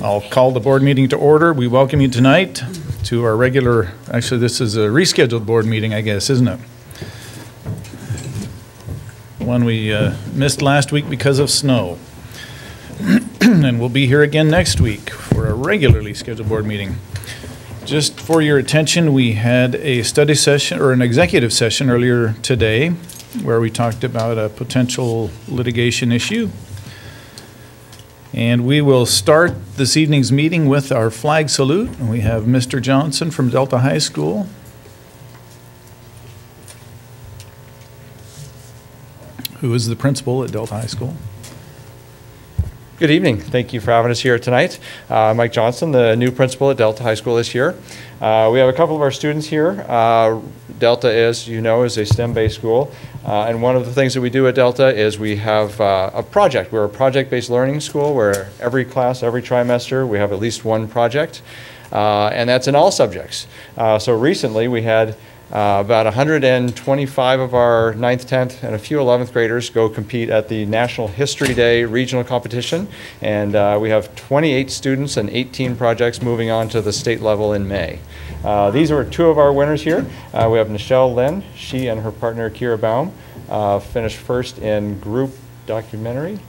I'll call the board meeting to order. We welcome you tonight to our regular, actually this is a rescheduled board meeting, I guess, isn't it? One we missed last week because of snow. And we'll be here again next week for a regularly scheduled board meeting. Just for your attention, we had a study session or an executive session earlier today where we talked about a potential litigation issue. And we will start this evening's meeting with our flag salute. And we have Mr. Johnson from Delta High School. Who is the principal at Delta High School. Good evening. Thank you for having us here tonight. Mike Johnson, the new principal at Delta High School this year. We have a couple of our students here. Delta, as you know, is a STEM-based school. And one of the things that we do at Delta is we have a project. We're a project-based learning school where every class, every trimester, we have at least one project. And that's in all subjects. So recently we had about 125 of our 9th, 10th, and a few 11th graders go compete at the National History Day regional competition. And we have 28 students and 18 projects moving on to the state level in May. These are two of our winners here. We have Nichelle Lynn. She and her partner Kira Baum finished first in group documentary.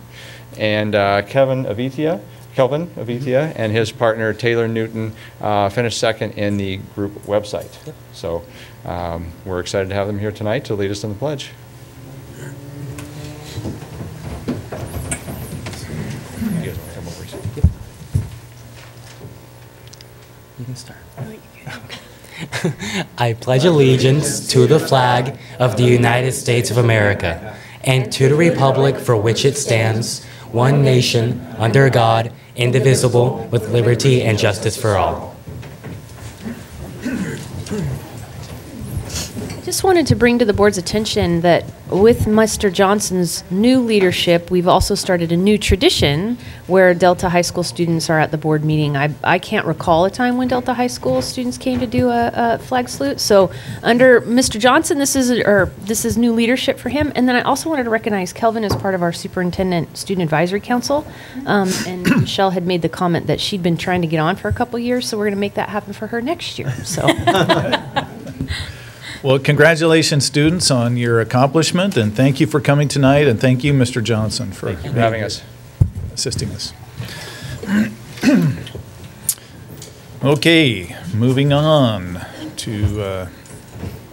And Kelvin Avitia and his partner Taylor Newton finished second in the group website. Yep. So we're excited to have them here tonight to lead us in the pledge. You guys want to come over? Yep. You can start. I pledge allegiance to the flag of the United States of America and to the republic for which it stands, one nation, under God, indivisible, with liberty and justice for all. I just wanted to bring to the board's attention that with Mr. Johnson's new leadership, we've also started a new tradition where Delta High School students are at the board meeting. I can't recall a time when Delta High School students came to do a flag salute. So under Mr. Johnson, this is new leadership for him. And then I also wanted to recognize Kelvin as part of our Superintendent Student Advisory Council. And Michelle had made the comment that she'd been trying to get on for a couple years, so we're going to make that happen for her next year. So. Well, congratulations, students, on your accomplishment, and thank you for coming tonight, and thank you, Mr. Johnson, for having us, assisting us. Okay, moving on to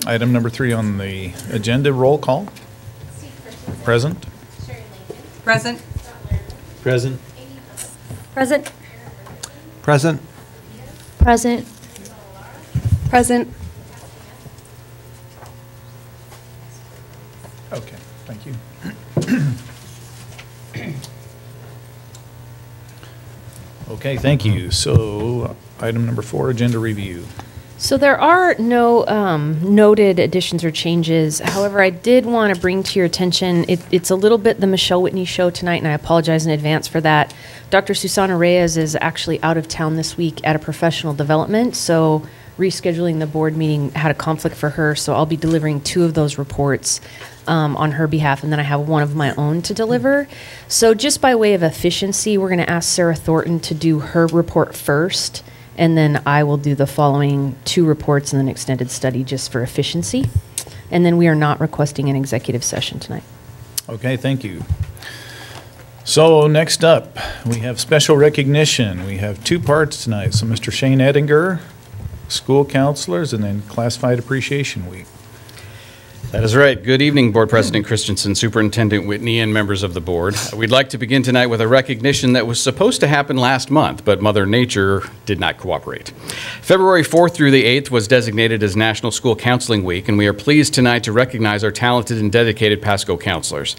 item number 3 on the agenda. Roll call. Present. Present. Present. Present. Present. Present. Present. Okay, thank you. Okay, thank you. So, item number 4, agenda review. So there are no noted additions or changes. However, I did want to bring to your attention, it's a little bit the Michelle Whitney show tonight, and I apologize in advance for that. Dr. Susana Reyes is actually out of town this week at a professional development, so rescheduling the board meeting had a conflict for her, so I'll be delivering 2 of those reports on her behalf, and then I have one of my own to deliver. So just by way of efficiency, we're going to ask Sarah Thornton to do her report first, and then I will do the following 2 reports in an extended study just for efficiency. And then we are not requesting an executive session tonight. Okay, thank you. So next up, we have special recognition. We have 2 parts tonight. So Mr. Shane Ettinger, school counselors, and then Classified Appreciation Week. That is right. Good evening, Board President Christensen, Superintendent Whitney, and members of the board. We'd like to begin tonight with a recognition that was supposed to happen last month, but Mother Nature did not cooperate. February 4th through the 8th was designated as National School Counseling Week, and we are pleased tonight to recognize our talented and dedicated Pasco counselors.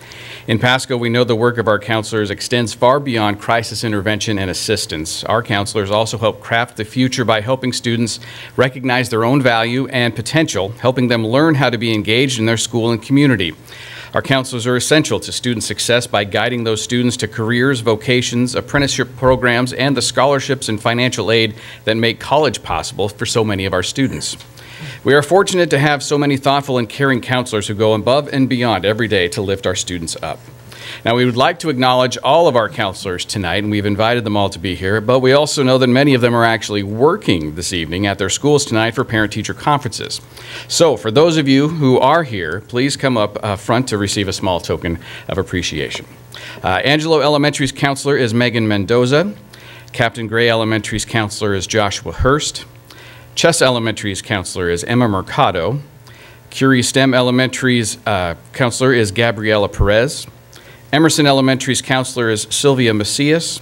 In Pasco, we know the work of our counselors extends far beyond crisis intervention and assistance. Our counselors also help craft the future by helping students recognize their own value and potential, helping them learn how to be engaged in their school and community. Our counselors are essential to student success by guiding those students to careers, vocations, apprenticeship programs, and the scholarships and financial aid that make college possible for so many of our students. We are fortunate to have so many thoughtful and caring counselors who go above and beyond every day to lift our students up. Now, we would like to acknowledge all of our counselors tonight, and we've invited them all to be here, but we also know that many of them are actually working this evening at their schools tonight for parent-teacher conferences. So, for those of you who are here, please come up front to receive a small token of appreciation. Angelo Elementary's counselor is Megan Mendoza. Captain Gray Elementary's counselor is Joshua Hurst. Chess Elementary's counselor is Emma Mercado. Curie STEM Elementary's counselor is Gabriela Perez. Emerson Elementary's counselor is Sylvia Macias.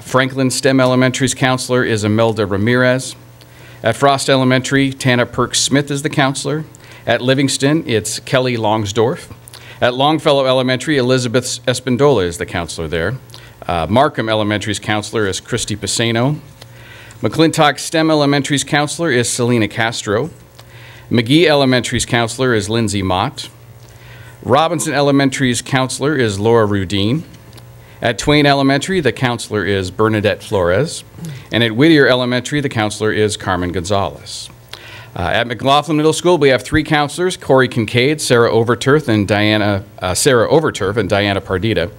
Franklin STEM Elementary's counselor is Imelda Ramirez. At Frost Elementary, Tana Perks Smith is the counselor. At Livingston, it's Kelly Longsdorf. At Longfellow Elementary, Elizabeth Espindola is the counselor there. Markham Elementary's counselor is Christy Pisano. McClintock STEM Elementary's counselor is Selena Castro. McGee Elementary's counselor is Lindsay Mott. Robinson Elementary's counselor is Laura Rudine. At Twain Elementary, the counselor is Bernadette Flores. And at Whittier Elementary, the counselor is Carmen Gonzalez. At McLaughlin Middle School, we have 3 counselors, Corey Kincaid, Sarah Overturf, and Diana Pardita.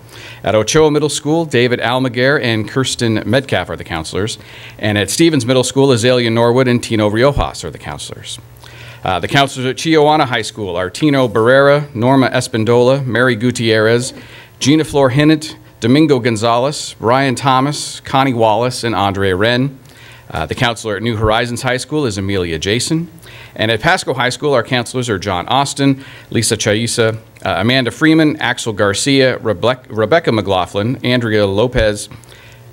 At Ochoa Middle School, David Almaguer and Kirsten Metcalf are the counselors. And at Stevens Middle School, Azalea Norwood and Tino Riojas are the counselors. The counselors at Chihuahua High School are Tino Barrera, Norma Espindola, Mary Gutierrez, Gina Flor Hinnant, Domingo Gonzalez, Ryan Thomas, Connie Wallace, and Andre Wren. The counselor at New Horizons High School is Amelia Jason. And at Pasco High School, our counselors are John Austin, Lisa Chaisa, Amanda Freeman, Axel Garcia, Rebecca McLaughlin, Andrea Lopez,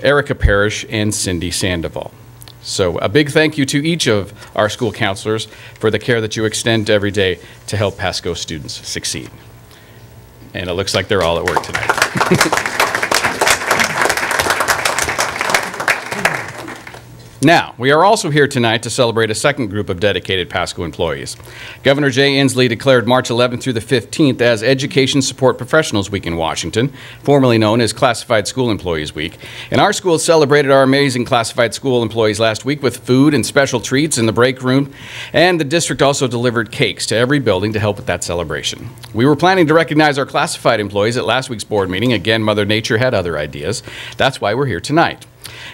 Erica Parrish, and Cindy Sandoval. So a big thank you to each of our school counselors for the care that you extend every day to help Pasco students succeed. And it looks like they're all at work tonight. Now, we are also here tonight to celebrate a second group of dedicated Pasco employees. Governor Jay Inslee declared March 11th through the 15th as Education Support Professionals Week in Washington, formerly known as Classified School Employees Week. And our school celebrated our amazing classified school employees last week with food and special treats in the break room, and the district also delivered cakes to every building to help with that celebration. We were planning to recognize our classified employees at last week's board meeting. Again, Mother Nature had other ideas. That's why we're here tonight.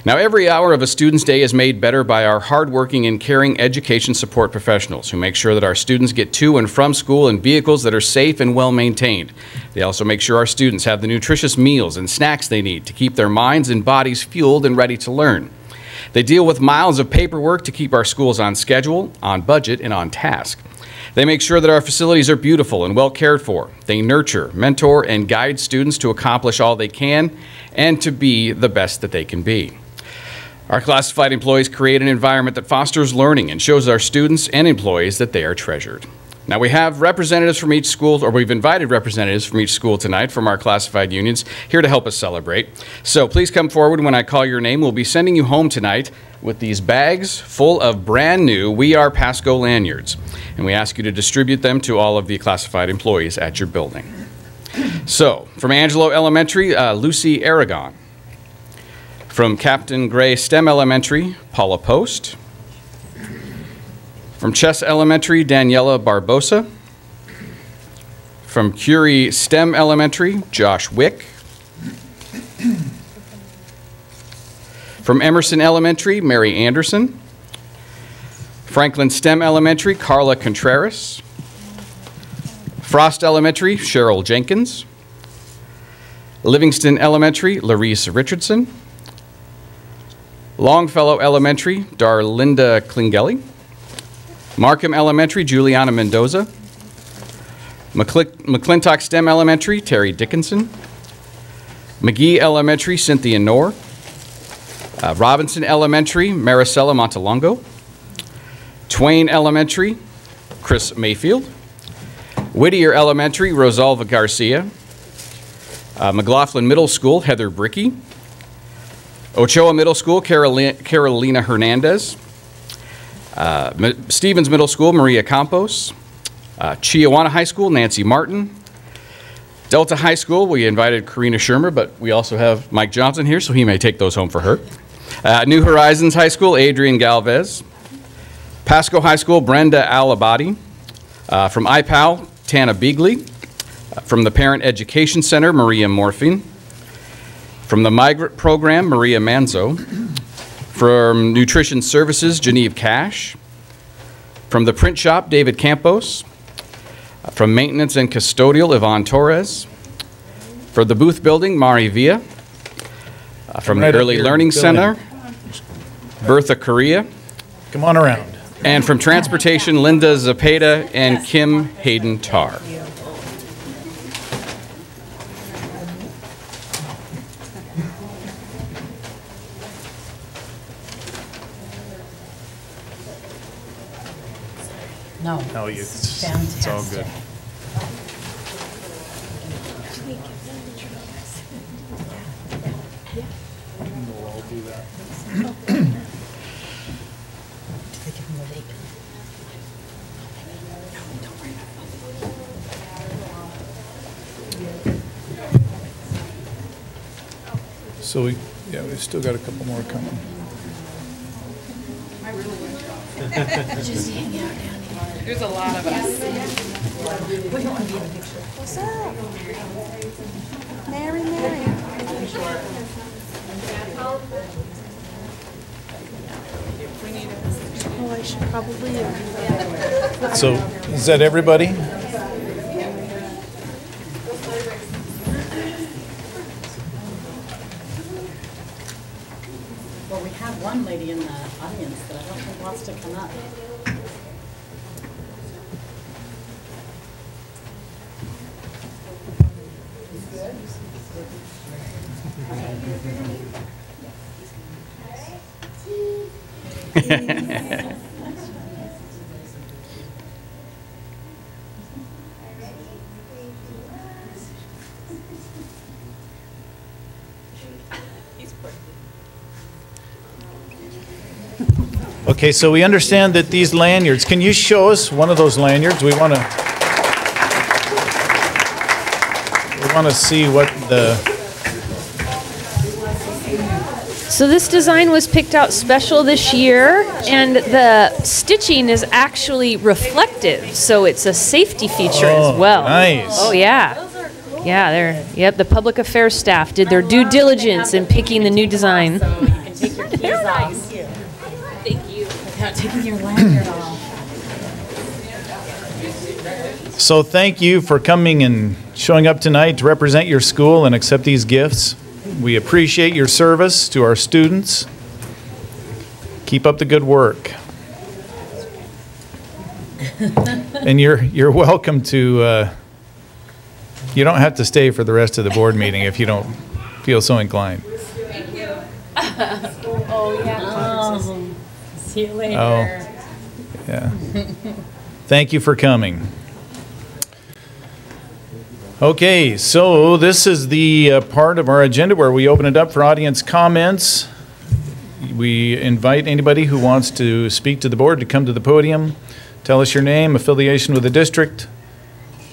Now, every hour of a student's day is made better by our hardworking and caring education support professionals who make sure that our students get to and from school in vehicles that are safe and well maintained. They also make sure our students have the nutritious meals and snacks they need to keep their minds and bodies fueled and ready to learn. They deal with miles of paperwork to keep our schools on schedule, on budget, and on task. They make sure that our facilities are beautiful and well cared for. They nurture, mentor, and guide students to accomplish all they can and to be the best that they can be. Our classified employees create an environment that fosters learning and shows our students and employees that they are treasured. Now, we have representatives from each school, or we've invited representatives from each school tonight from our classified unions here to help us celebrate. So please come forward when I call your name. We'll be sending you home tonight with these bags full of brand new We Are Pasco lanyards. And we ask you to distribute them to all of the classified employees at your building. So, from Angelo Elementary, Lucy Aragon. From Captain Gray STEM Elementary, Paula Post. From Chess Elementary, Daniela Barbosa. From Curie STEM Elementary, Josh Wick. From Emerson Elementary, Mary Anderson. Franklin STEM Elementary, Carla Contreras. Frost Elementary, Cheryl Jenkins. Livingston Elementary, Larisse Richardson. Longfellow Elementary, Darlinda Klingelly. Markham Elementary, Juliana Mendoza. McClintock STEM Elementary, Terry Dickinson. McGee Elementary, Cynthia Knorr. Robinson Elementary, Maricela Montalongo. Twain Elementary, Chris Mayfield. Whittier Elementary, Rosalva Garcia. McLaughlin Middle School, Heather Bricky. Ochoa Middle School, Carolina Hernandez. Stevens Middle School, Maria Campos. Chihuahua High School, Nancy Martin. Delta High School, we invited Karina Shermer, but we also have Mike Johnson here, so he may take those home for her. New Horizons High School, Adrian Galvez. Pasco High School, Brenda Alabadi. From IPAL, Tana Beagley. From the Parent Education Center, Maria Morphine. From the Migrant Program, Maria Manzo. From Nutrition Services, Genevieve Cash. From the Print Shop, David Campos. From Maintenance and Custodial, Yvonne Torres. For the Booth Building, Mari Villa. From Right the up Early here, Learning fill Center, Bertha Correa. Come on around. And from Transportation, Linda Zapata and Kim Hayden Tarr. No. No, it's all good. We'll all do that. So we've still got a couple more coming. There's a lot of us. What's up? Mary, Mary. Oh, I should probably. So is that everybody? Well, we have one lady in the audience that I don't think wants to come up. Okay, so we understand that these lanyards, can you show us one of those lanyards? We want to see what the, So this design was picked out special this year, and the stitching is actually reflective, so it's a safety feature as well. nice. Oh, yeah. Yeah, the public affairs staff did their due diligence in picking the new design. So you can take your keys off. Thank you. Without taking your lanyard off. So thank you for coming and showing up tonight to represent your school and accept these gifts. We appreciate your service to our students. Keep up the good work. And you're welcome to, you don't have to stay for the rest of the board meeting if you don't feel so inclined. Oh, yeah. See you later. Oh, yeah. Thank you for coming. Okay, so this is the part of our agenda where we open it up for audience comments. We invite anybody who wants to speak to the board to come to the podium, tell us your name, affiliation with the district,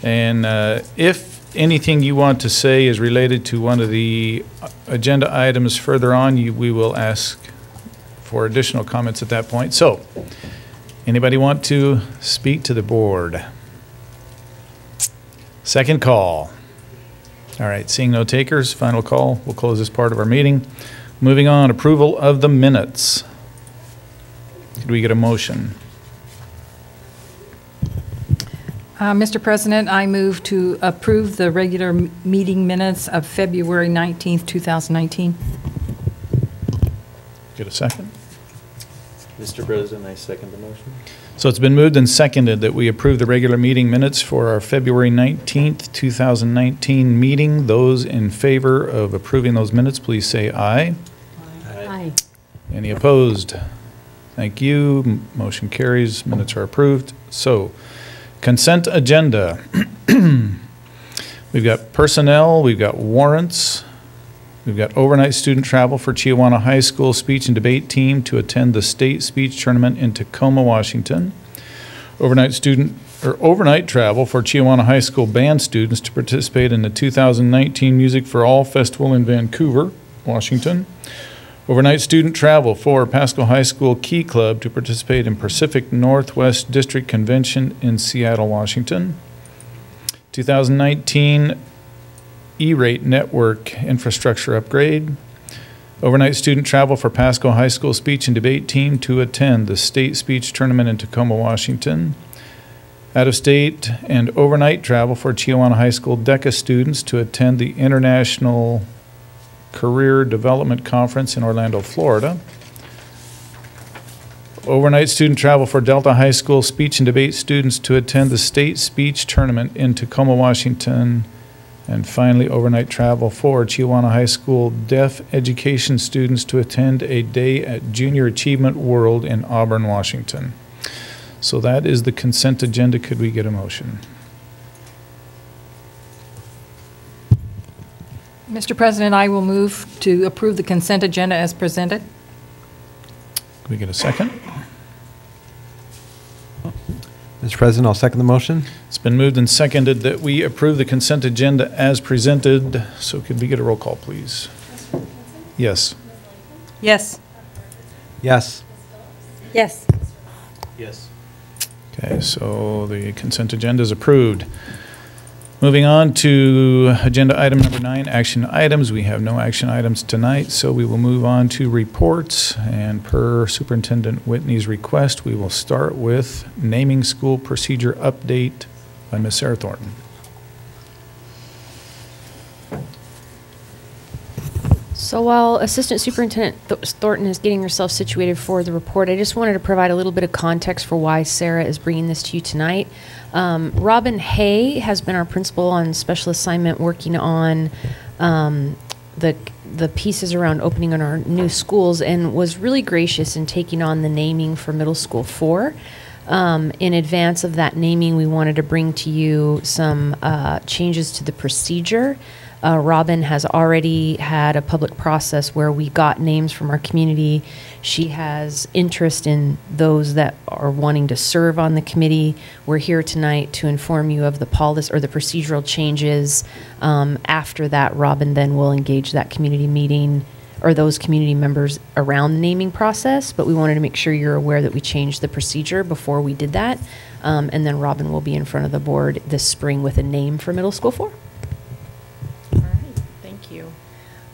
and if anything you want to say is related to one of the agenda items further on, we will ask for additional comments at that point. So, anybody want to speak to the board? Second call. All right, seeing no takers, final call. We'll close this part of our meeting. Moving on, approval of the minutes. Could we get a motion? Mr. President, I move to approve the regular meeting minutes of February 19th, 2019. Get a second? Mr. President, I second the motion. So it's been moved and seconded that we approve the regular meeting minutes for our February 19th, 2019 meeting. Those in favor of approving those minutes, please say aye. Hi. Any opposed? Thank you. Motion carries. Minutes are approved. So, consent agenda. We've got personnel, we've got warrants, we've got overnight student travel for Chiawana High School speech and debate team to attend the state speech tournament in Tacoma, Washington. Overnight travel for Chiawana High School band students to participate in the 2019 Music for All Festival in Vancouver, Washington. Overnight student travel for Pasco High School Key Club to participate in Pacific Northwest District Convention in Seattle, Washington. 2019 E-rate network infrastructure upgrade. Overnight student travel for Pasco High School speech and debate team to attend the state speech tournament in Tacoma, Washington. Out-of-state and overnight travel for Chiawana High School DECA students to attend the International Career Development Conference in Orlando, Florida. Overnight student travel for Delta High School speech and debate students to attend the state speech tournament in Tacoma, Washington. And finally, overnight travel for Chiawana High School deaf education students to attend a day at Junior Achievement World in Auburn, Washington. So that is the consent agenda. Could we get a motion? Mr. President, I will move to approve the consent agenda as presented. Could we get a second? Mr. President, I'll second the motion. It's been moved and seconded that we approve the consent agenda as presented. So could we get a roll call, please? Yes. Yes. Yes. Yes. Yes. Okay, so the consent agenda is approved. Moving on to agenda item number 9, action items. We have no action items tonight, so we will move on to reports. And per Superintendent Whitney's request, we will start with naming school procedure update by Ms. Sarah Thornton. So while Assistant Superintendent Thornton is getting herself situated for the report, I just wanted to provide a little bit of context for why Sarah is bringing this to you tonight. Robin Hay has been our principal on special assignment working on the pieces around opening on our new schools and was really gracious in taking on the naming for middle school 4. In advance of that naming, we wanted to bring to you some changes to the procedure. Robin has already had a public process where we got names from our community. She has interest in those that are wanting to serve on the committee. We're here tonight to inform you of the policy or the procedural changes. After that, Robin then will engage that community meeting or those community members around the naming process, but we wanted to make sure you're aware that we changed the procedure before we did that. And then Robin will be in front of the board this spring with a name for middle school 4.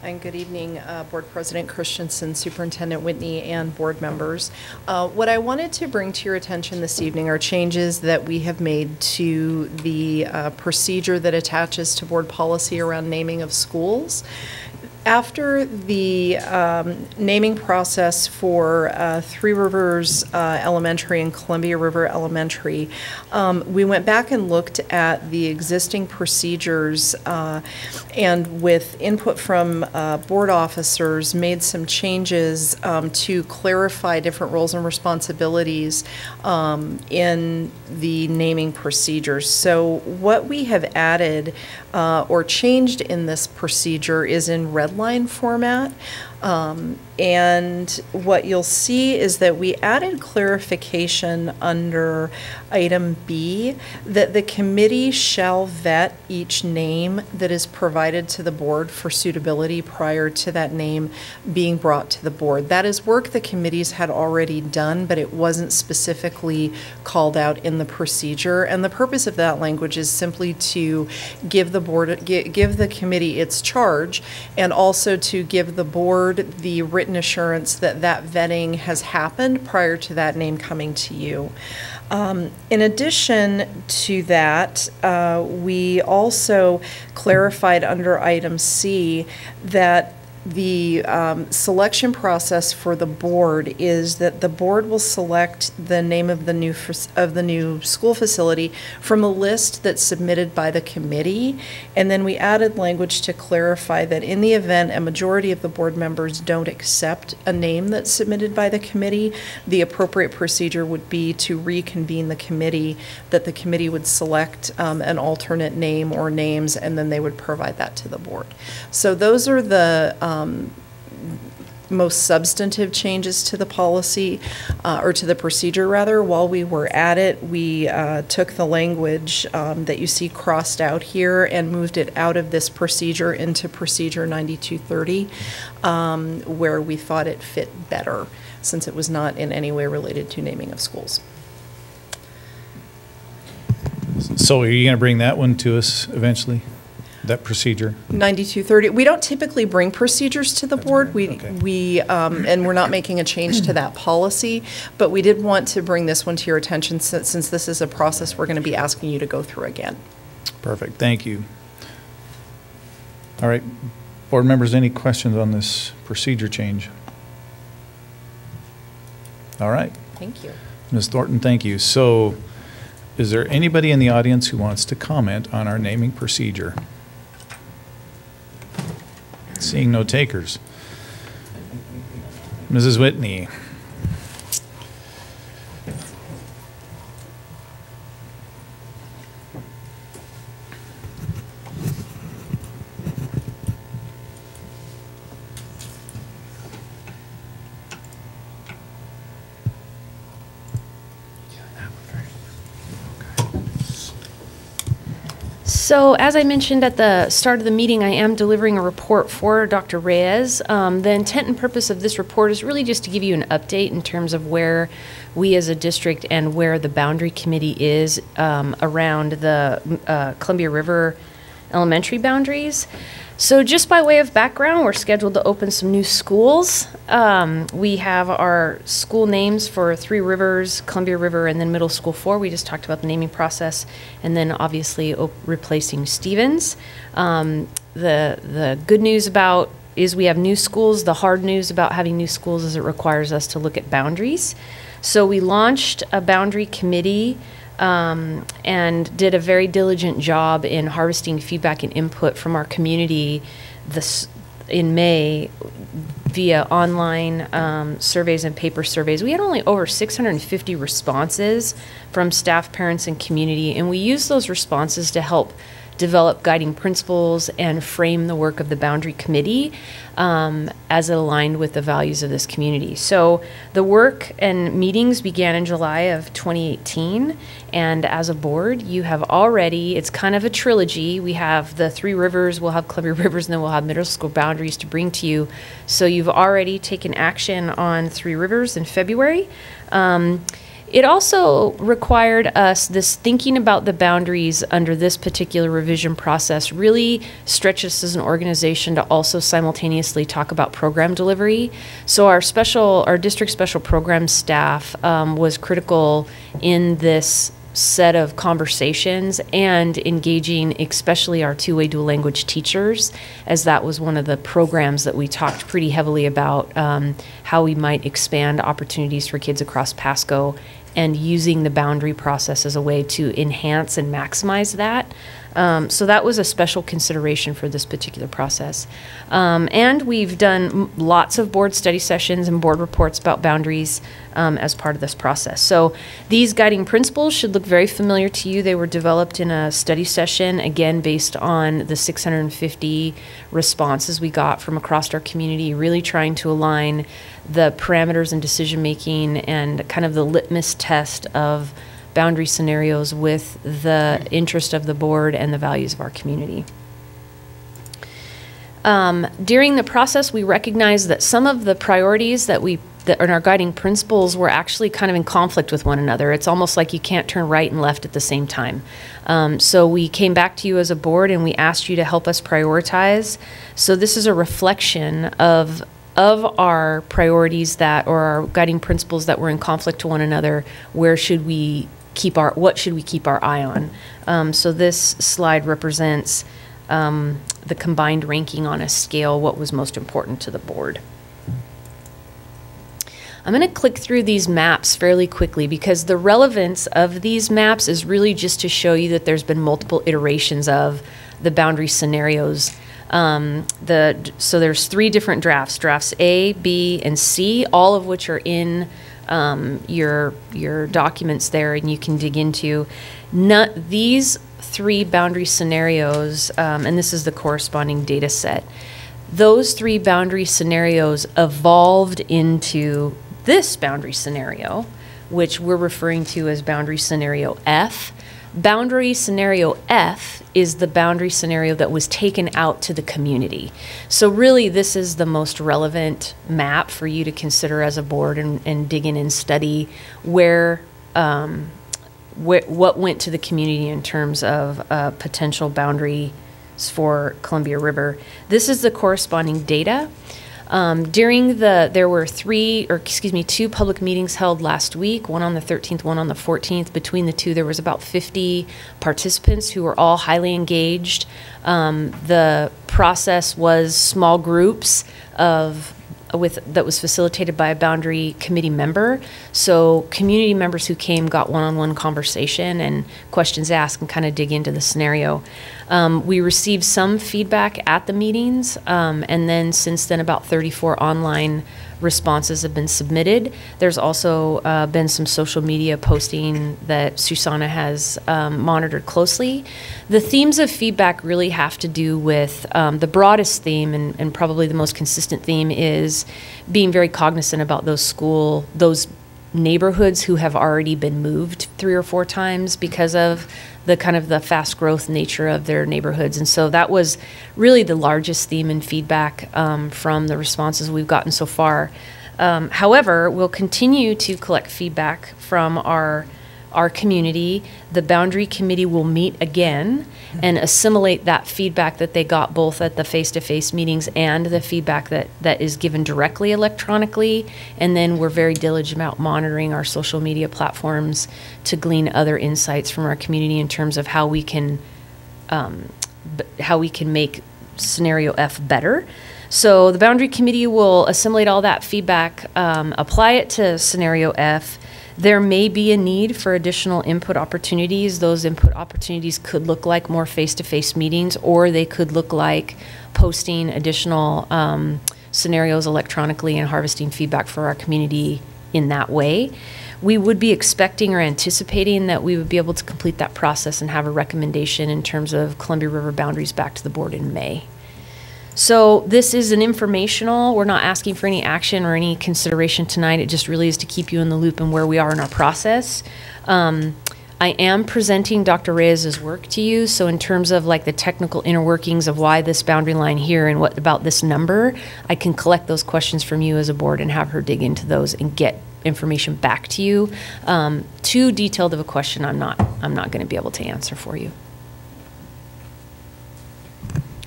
And good evening, Board President Christensen, Superintendent Whitney, and board members. What I wanted to bring to your attention this evening are changes that we have made to the procedure that attaches to board policy around naming of schools. After the naming process for Three Rivers Elementary and Columbia River Elementary, we went back and looked at the existing procedures and with input from board officers made some changes to clarify different roles and responsibilities in the naming procedures. So what we have added or changed in this procedure is in red line format. And what you'll see is that we added clarification under item B that the committee shall vet each name that is provided to the board for suitability prior to that name being brought to the board. That is work the committees had already done, but it wasn't specifically called out in the procedure. And the purpose of that language is simply to give the board, give the committee its charge, and also to give the board the written assurance that that vetting has happened prior to that name coming to you. In addition to that, we also clarified under item C that the selection process for the board is that the board will select the name of the new school facility from a list that's submitted by the committee, and then we added language to clarify that in the event a majority of the board members don't accept a name that's submitted by the committee, the appropriate procedure would be to reconvene the committee, that the committee would select an alternate name or names, and then they would provide that to the board. So those are the most substantive changes to the policy, or to the procedure rather. While we were at it, we took the language that you see crossed out here and moved it out of this procedure into procedure 9230, where we thought it fit better since it was not in any way related to naming of schools. So are you going to bring that one to us eventually, that procedure? 9230, we don't typically bring procedures to the board. Okay. And we're not making a change to that policy, but we did want to bring this one to your attention since this is a process we're going to be asking you to go through again. Perfect, thank you. All right, board members, any questions on this procedure change? All right. Thank you. Ms. Thornton, thank you. So is there anybody in the audience who wants to comment on our naming procedure? Seeing no takers. Mrs. Whitney. So as I mentioned at the start of the meeting, I am delivering a report for Dr. Reyes. The intent and purpose of this report is really just to give you an update in terms of where we as a district and where the boundary committee is around the Columbia River elementary boundaries. So just by way of background, we're scheduled to open some new schools. We have our school names for Three Rivers, Columbia River, and then Middle School 4. We just talked about the naming process, and then obviously replacing Stevens. The good news about is we have new schools. The hard news about having new schools is it requires us to look at boundaries. So we launched a boundary committee and did a very diligent job in harvesting feedback and input from our community in May via online surveys and paper surveys. We had only over 650 responses from staff, parents, and community, and we used those responses to help develop guiding principles and frame the work of the boundary committee as it aligned with the values of this community. So the work and meetings began in July of 2018, and as a board, you have already, it's kind of a trilogy. We have the Three Rivers, we'll have Columbia Rivers, and then we'll have middle school boundaries to bring to you. So you've already taken action on Three Rivers in February. It also required us, this thinking about the boundaries under this particular revision process really stretched us as an organization to also simultaneously talk about program delivery. So our district special programs staff was critical in this set of conversations and engaging especially our two-way dual language teachers, as that was one of the programs that we talked pretty heavily about, how we might expand opportunities for kids across Pasco and using the boundary process as a way to enhance and maximize that. So that was a special consideration for this particular process. And we've done lots of board study sessions and board reports about boundaries as part of this process. So these guiding principles should look very familiar to you. They were developed in a study session, again, based on the 650 responses we got from across our community, really trying to align the parameters and decision-making and kind of the litmus test of boundary scenarios with the interest of the board and the values of our community. During the process, we recognized that some of the priorities that in our guiding principles were actually kind of in conflict with one another. It's almost like you can't turn right and left at the same time. So we came back to you as a board and we asked you to help us prioritize. So this is a reflection of our priorities or our guiding principles that were in conflict to one another. What should we keep our eye on? So this slide represents the combined ranking on a scale, what was most important to the board. I'm going to click through these maps fairly quickly because the relevance of these maps is really just to show you that there's been multiple iterations of the boundary scenarios. So there's 3 different drafts A, B, and C, all of which are in your documents there, and you can dig into. These 3 boundary scenarios, and this is the corresponding data set, those 3 boundary scenarios evolved into this boundary scenario, which we're referring to as boundary scenario F. Boundary scenario F is the boundary scenario that was taken out to the community. So really this is the most relevant map for you to consider as a board and dig in and study where what went to the community in terms of potential boundaries for Columbia River. This is the corresponding data. There were two public meetings held last week, one on the 13th, one on the 14th. Between the two, there was about 50 participants who were all highly engaged. The process was small groups that was facilitated by a boundary committee member. So community members who came got one-on-one conversation and questions asked and kind of dig into the scenario. We received some feedback at the meetings, and then since then about 34 online responses have been submitted. There's also been some social media posting that Susanna has monitored closely. The themes of feedback really have to do with the broadest theme and probably the most consistent theme is being very cognizant about those neighborhoods who have already been moved 3 or 4 times because of the kind of the fast growth nature of their neighborhoods. And so that was really the largest theme and feedback from the responses we've gotten so far. However, we'll continue to collect feedback from our community. The boundary committee will meet again and assimilate that feedback that they got both at the face-to-face meetings and the feedback that is given directly electronically. And then we're very diligent about monitoring our social media platforms to glean other insights from our community in terms of how we can make scenario F better. So the boundary committee will assimilate all that feedback, apply it to scenario F. There may be a need for additional input opportunities. Those input opportunities could look like more face-to-face meetings, or they could look like posting additional scenarios electronically and harvesting feedback for our community in that way. We would be expecting or anticipating that we would be able to complete that process and have a recommendation in terms of Columbia River boundaries back to the board in May. So this is an informational. We're not asking for any action or any consideration tonight. It just really is to keep you in the loop and where we are in our process. I am presenting Dr. Reyes's work to you. So in terms of like the technical inner workings of why this boundary line here and what about this number, I can collect those questions from you as a board and have her dig into those and get information back to you. Too detailed of a question I'm not going to be able to answer for you.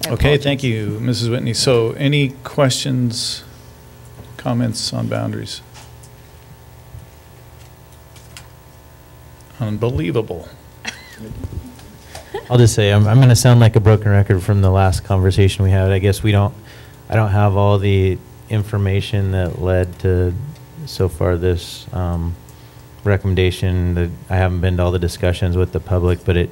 Okay, thank you, Mrs. Whitney. So any questions, comments on boundaries? Unbelievable. I'll just say I'm going to sound like a broken record from the last conversation we had. I guess I don't have all the information that led to so far this recommendation. That I haven't been to all the discussions with the public, but it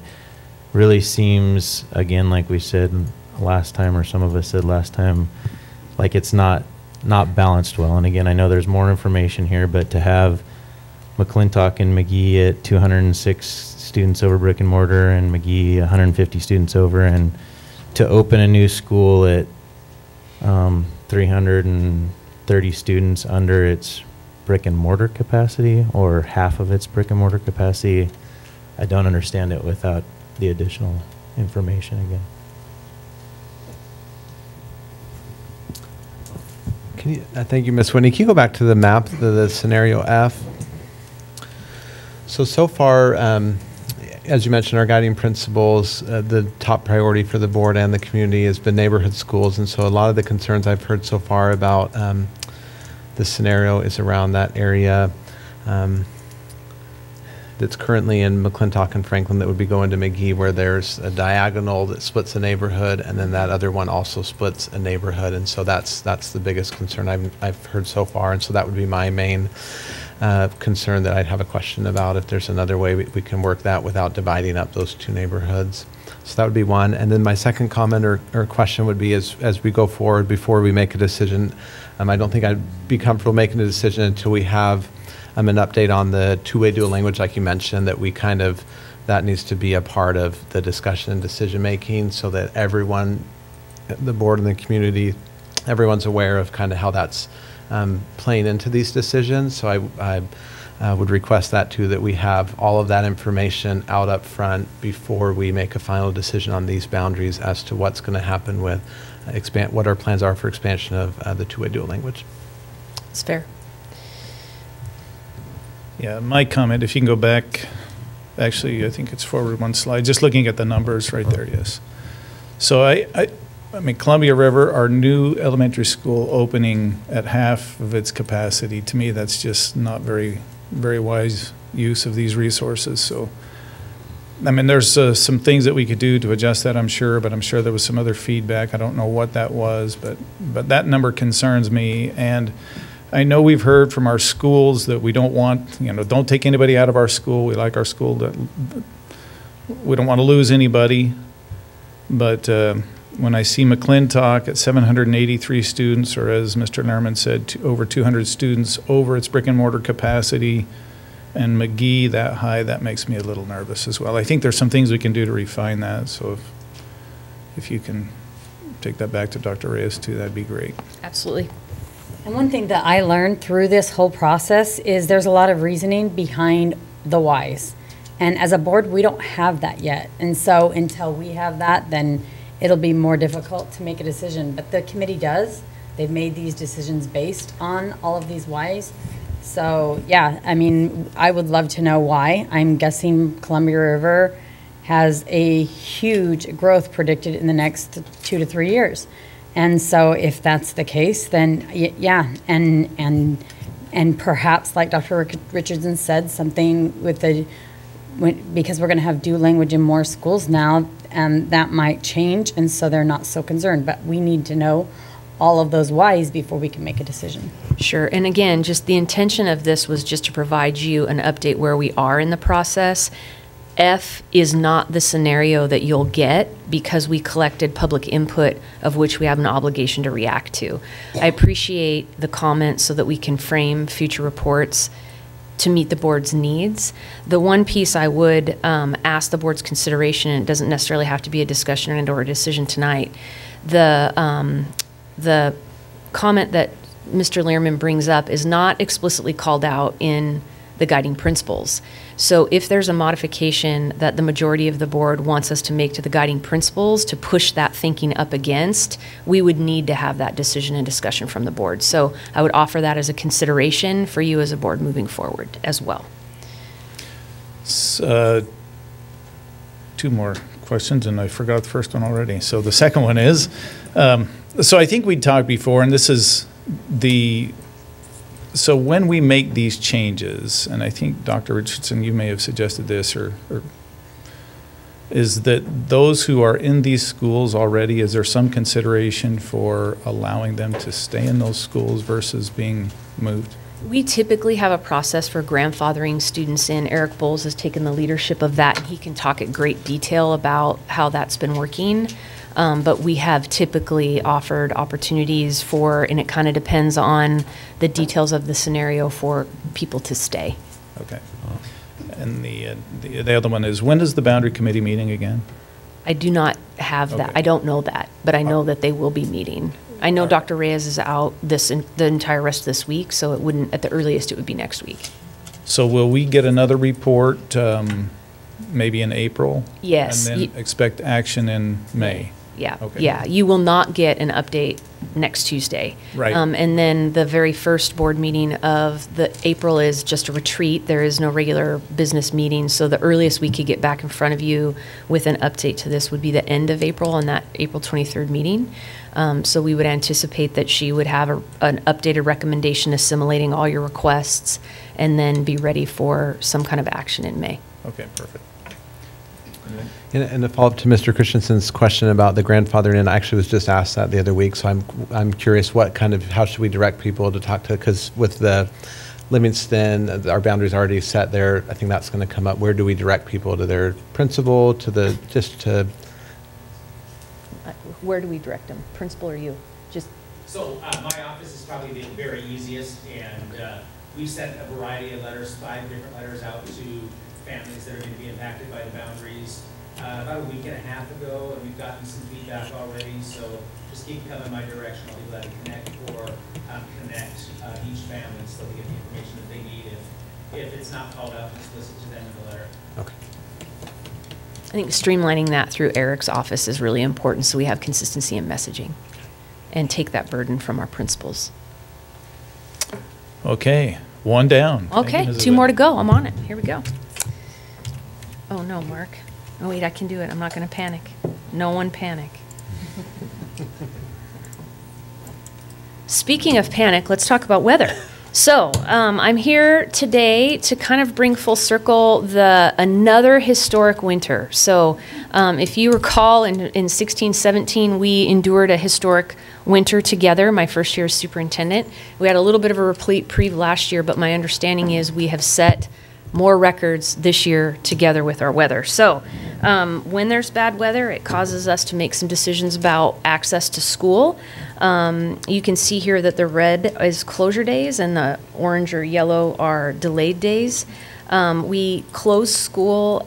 really seems, again, like we said last time, or some of us said last time, like it's not balanced well. And again, I know there's more information here, but to have McClintock and McGee at 206 students over brick and mortar and McGee 150 students over, and to open a new school at 330 students under its brick and mortar capacity, or half of its brick and mortar capacity, I don't understand it without the additional information again. Thank you, Ms. Whitney. Can you go back to the map, the scenario F? So far, as you mentioned, our guiding principles, the top priority for the board and the community has been neighborhood schools. And so a lot of the concerns I've heard so far about the scenario is around that area that's currently in McClintock and Franklin that would be going to McGee, where there's a diagonal that splits a neighborhood, and then that other one also splits a neighborhood. And so that's the biggest concern I've heard so far. And so that would be my main concern that I'd have a question about, if there's another way we can work that without dividing up those two neighborhoods. So that would be one. And then my second comment or question would be, as we go forward, before we make a decision, I don't think I'd be comfortable making a decision until we have an update on the two-way dual language, like you mentioned, that needs to be a part of the discussion and decision making, so that everyone, the board and the community, everyone's aware of kind of how that's playing into these decisions. So I would request that too, that we have all of that information out up front before we make a final decision on these boundaries as to what's going to happen with what our plans are for expansion of the two-way dual language. It's fair. Yeah, my comment, if you can go back Actually, I think it's forward one slide, just looking at the numbers right there, yes. So I mean, Columbia River, our new elementary school opening at half of its capacity, to me, that's just not very, very wise use of these resources. So, I mean, there's some things that we could do to adjust that, I'm sure, but I'm sure there was some other feedback. I don't know what that was, but that number concerns me. And I know we've heard from our schools that we don't want, don't take anybody out of our school. We like our school. We don't want to lose anybody. But when I see McClintock at 783 students, or as Mr. Nerman said, over 200 students over its brick and mortar capacity, and McGee that high, that makes me a little nervous as well. I think there's some things we can do to refine that. So if you can take that back to Dr. Reyes too, that'd be great. Absolutely. And one thing that I learned through this whole process is there's a lot of reasoning behind the whys. And as a board, we don't have that yet. And so until we have that, then it'll be more difficult to make a decision. But the committee does. They've made these decisions based on all of these whys. So, yeah, I mean, I would love to know why. I'm guessing Columbia River has a huge growth predicted in the next 2 to 3 years. And so if that's the case, then yeah, and perhaps like Dr. Richardson said, something with because we're going to have dual language in more schools now, and that might change, and so they're not so concerned. But we need to know all of those whys before we can make a decision. Sure. And again, just the intention of this was just to provide you an update where we are in the process. F is not the scenario that you'll get because we collected public input of which we have an obligation to react to. I appreciate the comments so that we can frame future reports to meet the board's needs. The one piece I would ask the board's consideration, and it doesn't necessarily have to be a discussion and or a decision tonight, the comment that Mr. Lehrman brings up is not explicitly called out in the guiding principles. So if there's a modification that the majority of the board wants us to make to the guiding principles to push that thinking up against, we would need to have that decision and discussion from the board. So I would offer that as a consideration for you as a board moving forward as well. Two more questions, and I forgot the first one already. So the second one is, so I think we talked before, and this is so when we make these changes, and I think Dr. Richardson, you may have suggested this, or is that those who are in these schools already, is there some consideration for allowing them to stay in those schools versus being moved? We typically have a process for grandfathering students in. Eric Bowles has taken the leadership of that, and he can talk at great detail about how that's been working. But we have typically offered opportunities for, and it kind of depends on the details of the scenario, for people to stay. Okay. And the other one is, when is the boundary committee meeting again? I do not have that. Okay. I don't know that, but I know that they will be meeting. I know Dr. Reyes is out the entire rest of this week, so it wouldn't, at the earliest, it would be next week. So will we get another report maybe in April? Yes. And then expect action in May? Yeah, Okay. yeah. You will not get an update next Tuesday. Right. And then the very first board meeting of the April is just a retreat. There is no regular business meeting. So the earliest we could get back in front of you with an update to this would be the end of April, on that April 23rd meeting. So we would anticipate that she would have an updated recommendation assimilating all your requests, and then be ready for some kind of action in May. Okay, perfect. And to follow up to Mr. Christensen's question about the grandfathering, and I actually was just asked that the other week, so I'm curious how should we direct people to talk to, because with the Livingston, our boundaries already set there, I think that's going to come up. Where do we direct people? To their principal, Where do we direct them? Principal or you? So my office is probably the very easiest, and we sent a variety of letters, 5 different letters out to families that are going to be impacted by the boundaries about a week and a half ago, and we've gotten some feedback already. So just keep coming my direction. I'll be glad to connect each family so they get the information that they need if it's not called out explicit to them in the letter. Okay. I think streamlining that through Eric's office is really important, so we have consistency in messaging and take that burden from our principals. Okay, one down. Okay, 2 more to go. I'm on it. Here we go. Oh, no, Mark. Oh, wait, I can do it. I'm not going to panic. No one panic. Speaking of panic, let's talk about weather. So, I'm here today to kind of bring full circle another historic winter. So, if you recall, in 16-17, we endured a historic winter together, my first year as superintendent. We had a little bit of a reprieve last year, but my understanding is we have set more records this year together with our weather. So, when there's bad weather, it causes us to make some decisions about access to school. You can see here that the red is closure days and the orange or yellow are delayed days. We closed school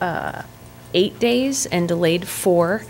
8 days and delayed 4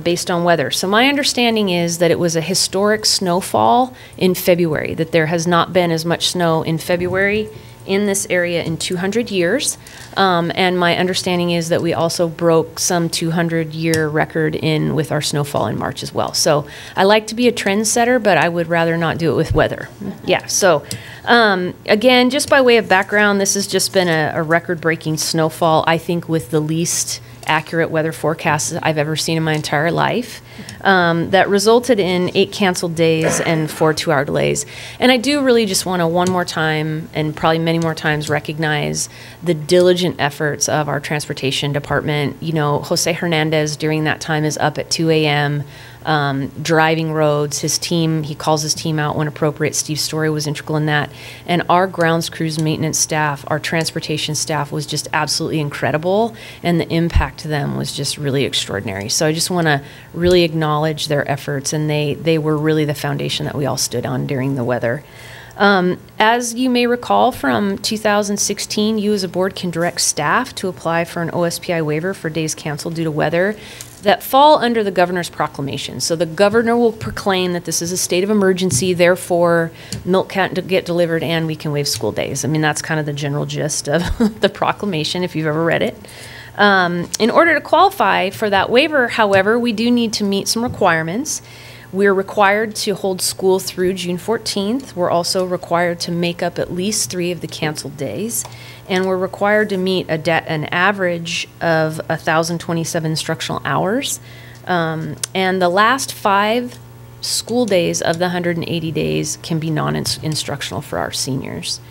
based on weather. So my understanding is that it was a historic snowfall in February, that there has not been as much snow in February in this area in 200 years. And my understanding is that we also broke some 200-year record with our snowfall in March as well. So I like to be a trendsetter, but I would rather not do it with weather. Yeah, so again, just by way of background, this has just been a record-breaking snowfall, I think, with the least accurate weather forecasts I've ever seen in my entire life, that resulted in 8 canceled days and 4 2-hour delays. And I do really just want to one more time, and probably many more times, recognize the diligent efforts of our transportation department. You know, Jose Hernandez during that time is up at 2 a.m., driving roads. His team, he calls his team out when appropriate. Steve Story was integral in that. And our grounds crews maintenance staff, our transportation staff was just absolutely incredible. And the impact to them was just really extraordinary. So I just want to really acknowledge their efforts. And they were really the foundation that we all stood on during the weather. As you may recall from 2016, you as a board can direct staff to apply for an OSPI waiver for days canceled due to weather that fall under the governor's proclamation. So the governor will proclaim that this is a state of emergency, therefore milk can't get delivered and we can waive school days. I mean, that's kind of the general gist of the proclamation if you've ever read it. In order to qualify for that waiver, however, we do need to meet some requirements. We're required to hold school through June 14th. We're also required to make up at least 3 of the canceled days. And we're required to meet an average of 1,027 instructional hours. And the last 5 school days of the 180 days can be non-instructional for our seniors.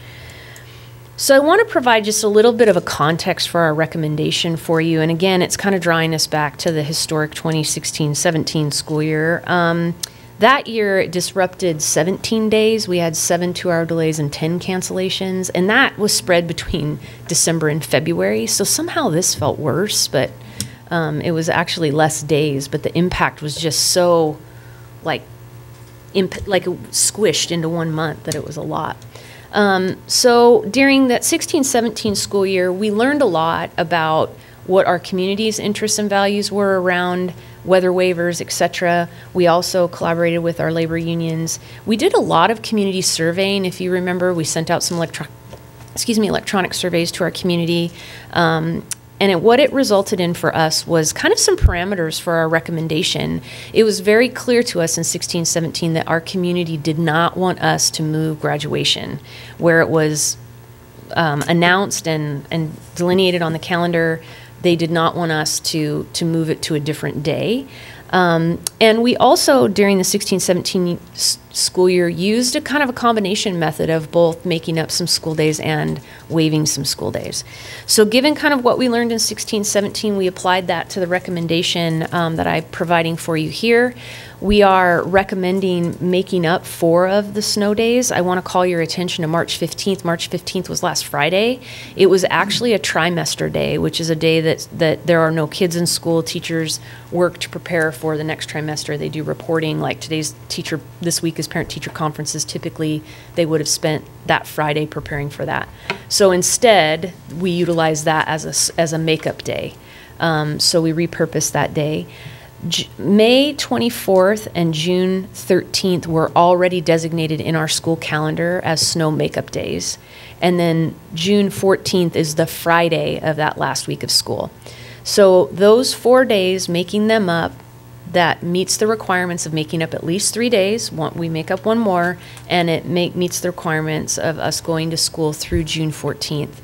So I want to provide just a little bit of a context for our recommendation for you. And again, it's kind of drawing us back to the historic 2016-17 school year. That year, it disrupted 17 days. We had 7 2-hour delays and 10 cancellations. And that was spread between December and February. So somehow this felt worse, but it was actually less days. But the impact was just so like squished into 1 month that it was a lot. So during that 16-17 school year, we learned a lot about what our community's interests and values were around weather waivers, etc. We also collaborated with our labor unions. We did a lot of community surveying. If you remember, we sent out some electronic surveys to our community. And what it resulted in for us was kind of some parameters for our recommendation. It was very clear to us in 16-17 that our community did not want us to move graduation, where it was announced and delineated on the calendar. They did not want us to move it to a different day. And we also, during the 16-17 school year, used a kind of a combination method of both making up some school days and waiving some school days. So given kind of what we learned in 16-17, we applied that to the recommendation that I'm providing for you here. We are recommending making up 4 of the snow days. I want to call your attention to March 15th. March 15th was last Friday. It was actually a trimester day, which is a day that there are no kids in school. Teachers work to prepare for the next trimester. They do reporting, like this week is parent-teacher conferences. Typically, they would have spent that Friday preparing for that. So instead, we utilize that as a makeup day. So we repurposed that day. May 24th and June 13th were already designated in our school calendar as snow makeup days. And then June 14th is the Friday of that last week of school. So those 4 days, making them up, that meets the requirements of making up at least 3 days. We make up 1 more, and it meets the requirements of us going to school through June 14th.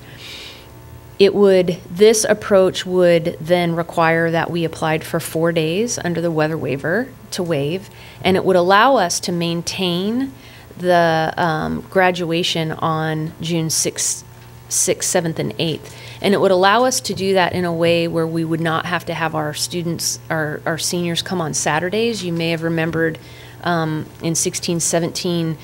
This approach would then require that we applied for 4 days under the weather waiver to waive, and it would allow us to maintain the graduation on June 6th, 7th, and 8th. And it would allow us to do that in a way where we would not have to have our students, our seniors come on Saturdays. You may have remembered in 16, 17,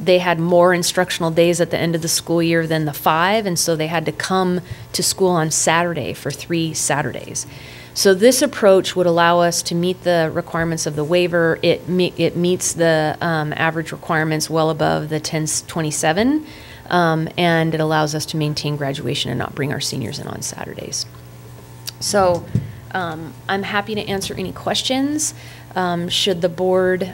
they had more instructional days at the end of the school year than the 5, and so they had to come to school on Saturday for 3 Saturdays. So this approach would allow us to meet the requirements of the waiver. It meets the average requirements well above the 1027, and it allows us to maintain graduation and not bring our seniors in on Saturdays. So I'm happy to answer any questions. Should the board,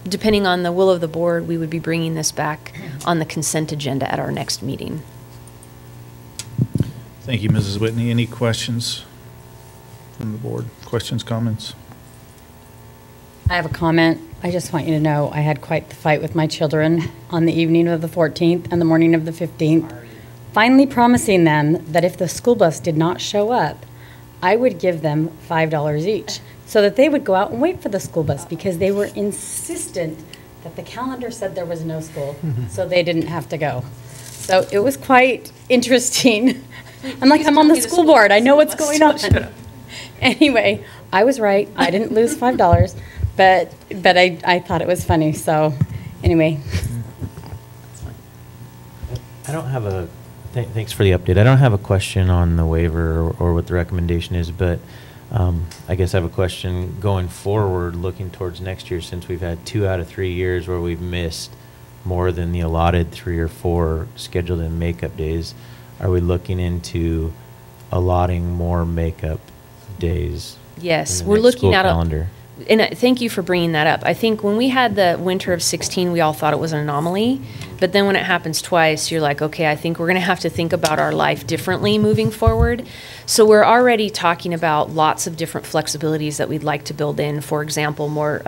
depending on the will of the board, we would be bringing this back on the consent agenda at our next meeting. Thank you, Mrs. Whitney. Any questions from the board? Questions, comments? I have a comment. I just want you to know I had quite the fight with my children on the evening of the 14th and the morning of the 15th, finally promising them that if the school bus did not show up, I would give them $5 each so that they would go out and wait for the school bus, because they were insistent that the calendar said there was no school, so they didn't have to go. So it was quite interesting. I'm like, I'm on the school board. I know what's going on. Anyway, I was right. I didn't lose $5, but I thought it was funny. So anyway. I don't have a, thanks for the update. I don't have a question on the waiver or what the recommendation is, but I guess I have a question going forward, looking towards next year, since we've had 2 out of 3 years where we've missed more than the allotted 3 or 4 scheduled in makeup days. Are we looking into allotting more makeup days? Yes, in the we're next looking school at calendar? And thank you for bringing that up. I think when we had the winter of 16, we all thought it was an anomaly. But then when it happens twice, you're like, okay, I think we're going to have to think about our life differently moving forward. So we're already talking about lots of different flexibilities that we'd like to build in. For example, more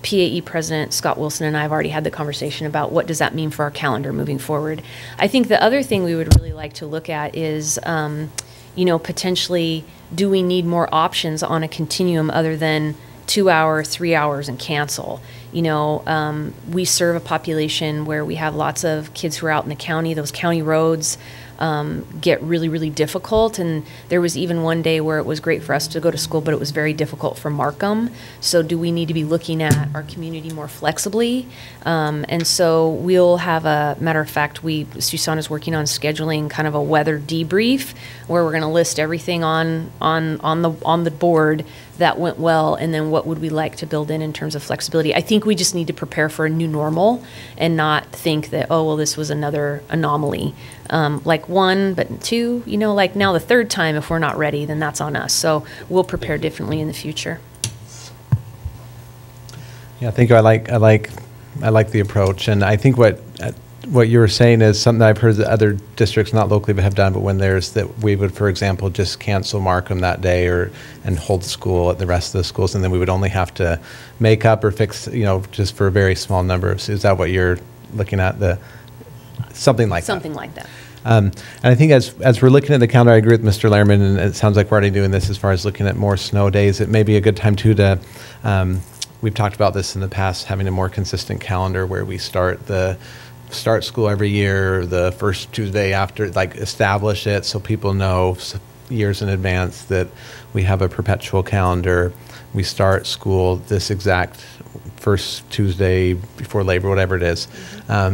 PAE President Scott Wilson and I have already had the conversation about what does that mean for our calendar moving forward. I think the other thing we would really like to look at is, potentially, do we need more options on a continuum other than 2 hour, 3 hours, and cancel? We serve a population where we have lots of kids who are out in the county. Those county roads get really, really difficult. And there was even one day where it was great for us to go to school, but it was very difficult for Markham. So do we need to be looking at our community more flexibly? And so we'll have matter of fact, Susan is working on scheduling kind of a weather debrief where we're going to list everything on the board that went well, and then what would we like to build in terms of flexibility. I think we just need to prepare for a new normal and not think that, oh, well, this was another anomaly. Like 1, but 2, like now the 3rd time, if we're not ready, then that's on us. So we'll prepare differently in the future. Yeah, thank you. I like the approach, and I think what you were saying is something that I've heard that other districts, not locally, but have done. But when there's that, we would, for example, just cancel Markham that day, and hold school at the rest of the schools, and then we would only have to make up or fix, just for a very small number of. Is that what you're looking at? Something like that. Something like that. And I think as we're looking at the calendar, I agree with Mr. Lehrman, and it sounds like we're already doing this as far as looking at more snow days. It may be a good time too to. We've talked about this in the past, having a more consistent calendar where we start school every year, the first Tuesday after, establish it so people know years in advance that we have a perpetual calendar. We start school this exact first Tuesday before Labor, whatever it is,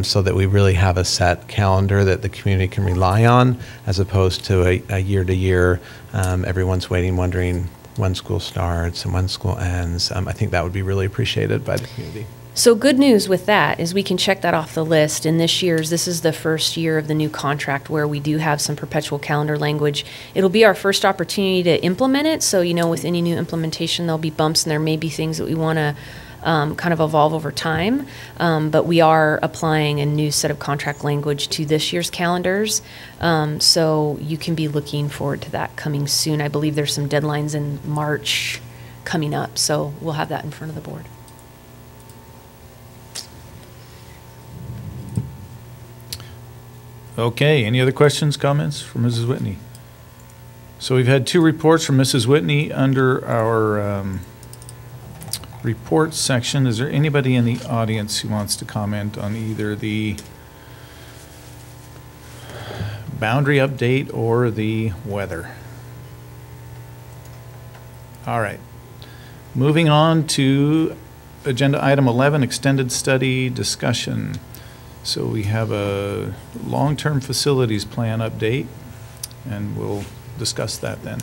so that we really have a set calendar that the community can rely on, as opposed to a year to year, everyone's waiting, wondering when school starts and when school ends. I think that would be really appreciated by the community. So good news with that is we can check that off the list. And this is the first year of the new contract where we do have some perpetual calendar language. It'll be our first opportunity to implement it. So, with any new implementation, there'll be bumps and there may be things that we want to kind of evolve over time. But we are applying a new set of contract language to this year's calendars. So you can be looking forward to that coming soon. I believe there's some deadlines in March coming up. So we'll have that in front of the board. Okay, any other questions, comments from Mrs. Whitney? So we've had 2 reports from Mrs. Whitney under our reports section. Is there anybody in the audience who wants to comment on either the boundary update or the weather? All right. Moving on to agenda item 11, extended study discussion. So we have a long-term facilities plan update, and we'll discuss that then.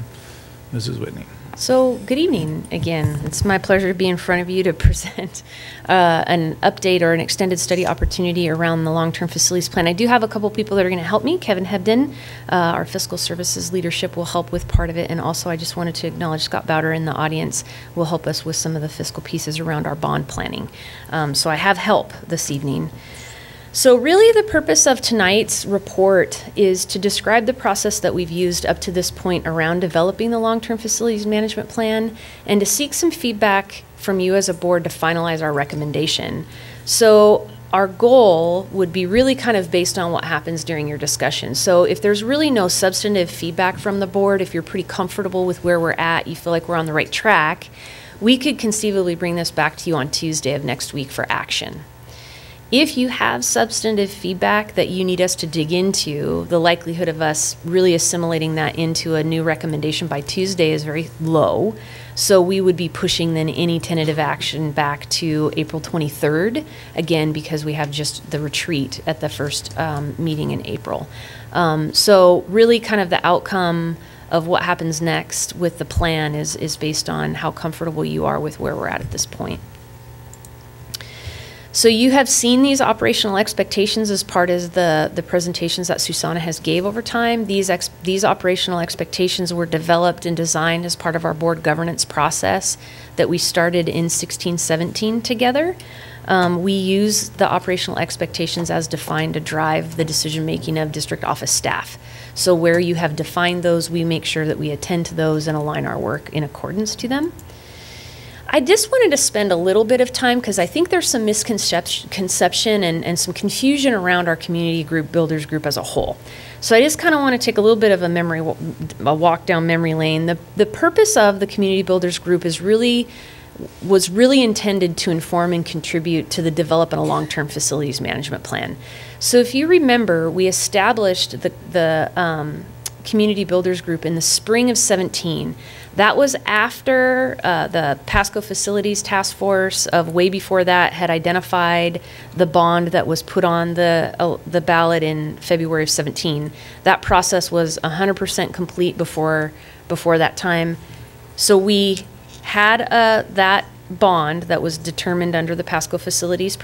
Mrs. Whitney. So, good evening again. It's my pleasure to be in front of you to present an update or an extended study opportunity around the long-term facilities plan. I do have a couple people that are going to help me. Kevin Hebden, our fiscal services leadership, will help with part of it. And also, I just wanted to acknowledge Scott Bowder in the audience will help us with some of the fiscal pieces around our bond planning. So I have help this evening. So really the purpose of tonight's report is to describe the process that we've used up to this point around developing the long-term facilities management plan and to seek some feedback from you as a board to finalize our recommendation. So our goal would be really kind of based on what happens during your discussion. So if there's really no substantive feedback from the board, if you're pretty comfortable with where we're at, you feel like we're on the right track, we could conceivably bring this back to you on Tuesday of next week for action. If you have substantive feedback that you need us to dig into, the likelihood of us really assimilating that into a new recommendation by Tuesday is very low. So we would be pushing then any tentative action back to April 23rd, again, because we have just the retreat at the first meeting in April. So really kind of the outcome of what happens next with the plan is based on how comfortable you are with where we're at this point. So you have seen these operational expectations as part of the presentations that Susanna has gave over time. These operational expectations were developed and designed as part of our board governance process that we started in 16-17 together. We use the operational expectations as defined to drive the decision-making of district office staff. So where you have defined those, we make sure that we attend to those and align our work in accordance to them. I just wanted to spend a little bit of time because I think there's some misconception and some confusion around our community group, builders group as a whole. So I just kind of want to take a little bit of a walk down memory lane. The purpose of the community builders group was really intended to inform and contribute to the development of long-term facilities management plan. So if you remember, we established the community builders group in the spring of 17. That was after the Pasco Facilities Task Force of way before that had identified the bond that was put on the ballot in February of 17. That process was 100% complete before that time. So we had that bond that was determined under the Pasco Facilities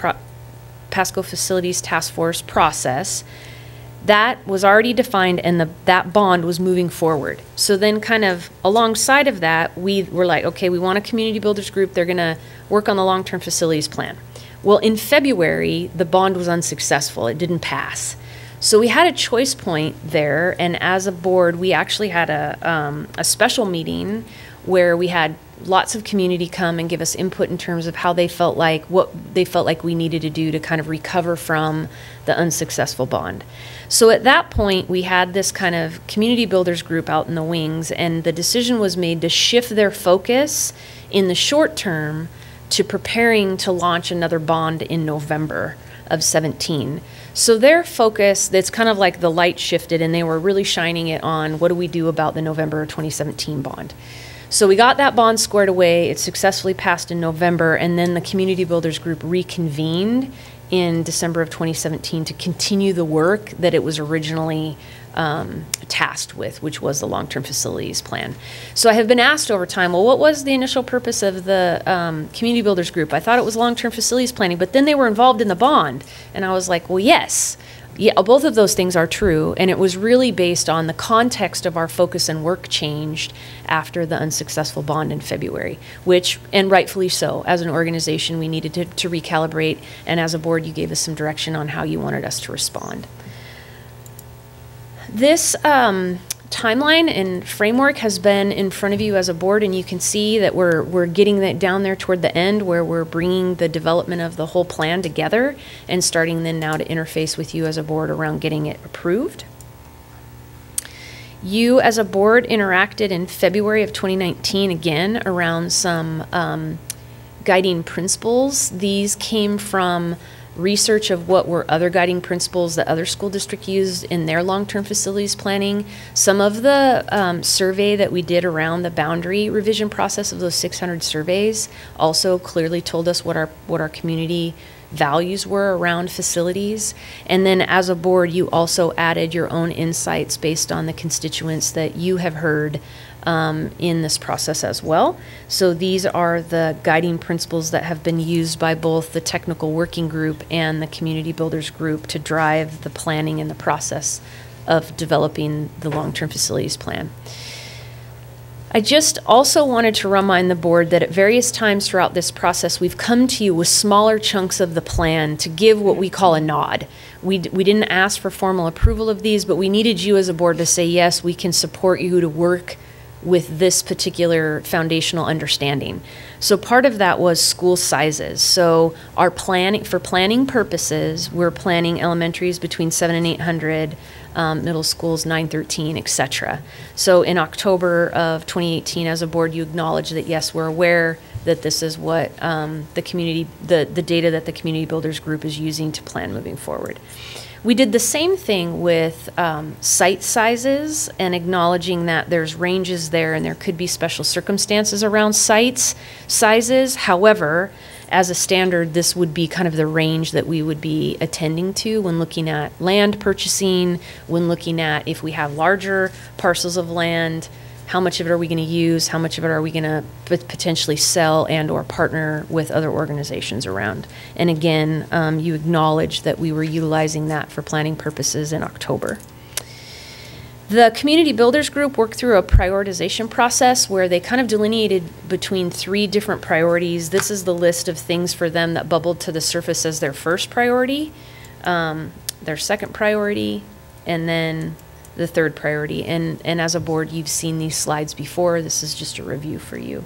Task Force process. That was already defined and that bond was moving forward. So then kind of alongside of that, we were like, okay, we want a community builders group. They're going to work on the long-term facilities plan. Well, in February, the bond was unsuccessful. It didn't pass. So we had a choice point there. And as a board, we actually had a special meeting where we had lots of community come and give us input in terms of how they felt like, what they felt like we needed to do to kind of recover from the unsuccessful bond. So at that point, we had this kind of community builders group out in the wings, and the decision was made to shift their focus in the short term to preparing to launch another bond in November of 17. So their focus, it's kind of like the light shifted, and they were really shining it on what do we do about the November 2017 bond. So we got that bond squared away. It successfully passed in November, and then the community builders group reconvened in December of 2017 to continue the work that it was originally tasked with, which was the long-term facilities plan. So I have been asked over time, well, what was the initial purpose of the community builders group? I thought it was long-term facilities planning, but then they were involved in the bond. And I was like, well, yes. Yeah, both of those things are true, and it was really based on the context of our focus and work changed after the unsuccessful bond in February, which, and rightfully so, as an organization, we needed to recalibrate, and as a board, you gave us some direction on how you wanted us to respond. This timeline and framework has been in front of you as a board, and you can see that we're getting that down there toward the end where we're bringing the development of the whole plan together and starting then now to interface with you as a board around getting it approved. You as a board interacted in February of 2019 again around some guiding principles. These came from research of what were other guiding principles that other school districts used in their long-term facilities planning. Some of the survey that we did around the boundary revision process of those 600 surveys also clearly told us what our community values were around facilities. And then as a board, you also added your own insights based on the constituents that you have heard in this process as well. So these are the guiding principles that have been used by both the technical working group and the community builders group to drive the planning and the process of developing the long-term facilities plan. I just also wanted to remind the board that at various times throughout this process, we've come to you with smaller chunks of the plan to give what we call a nod. We didn't ask for formal approval of these, but we needed you as a board to say, yes, we can support you to work with this particular foundational understanding. So part of that was school sizes. So our planning, for planning purposes, we're planning elementaries between 700 and 800, middle schools 913, etc. So in October of 2018, as a board, you acknowledge that yes, we're aware that this is what the community, the data that the Community Builders Group is using to plan moving forward. We did the same thing with site sizes and acknowledging that there's ranges there and there could be special circumstances around sites sizes. However, as a standard, this would be kind of the range that we would be attending to when looking at land purchasing, when looking at if we have larger parcels of land, how much of it are we going to use, how much of it are we going to potentially sell and or partner with other organizations around. And again, you acknowledge that we were utilizing that for planning purposes in October. The Community Builders Group worked through a prioritization process where they kind of delineated between 3 different priorities. This is the list of things for them that bubbled to the surface as their first priority, their second priority, and then the third priority. And as a board, you've seen these slides before. This is just a review for you.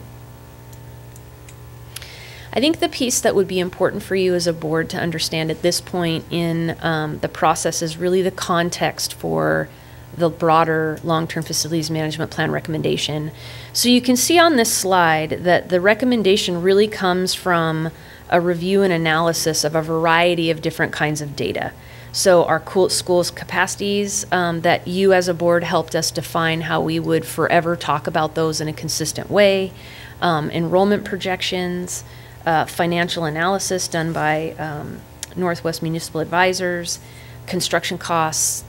I think the piece that would be important for you as a board to understand at this point in the process is really the context for the broader long-term facilities management plan recommendation. So you can see on this slide that the recommendation really comes from a review and analysis of a variety of different kinds of data. So our schools capacities that you as a board helped us define how we would forever talk about those in a consistent way, enrollment projections, financial analysis done by Northwest Municipal Advisors, construction costs,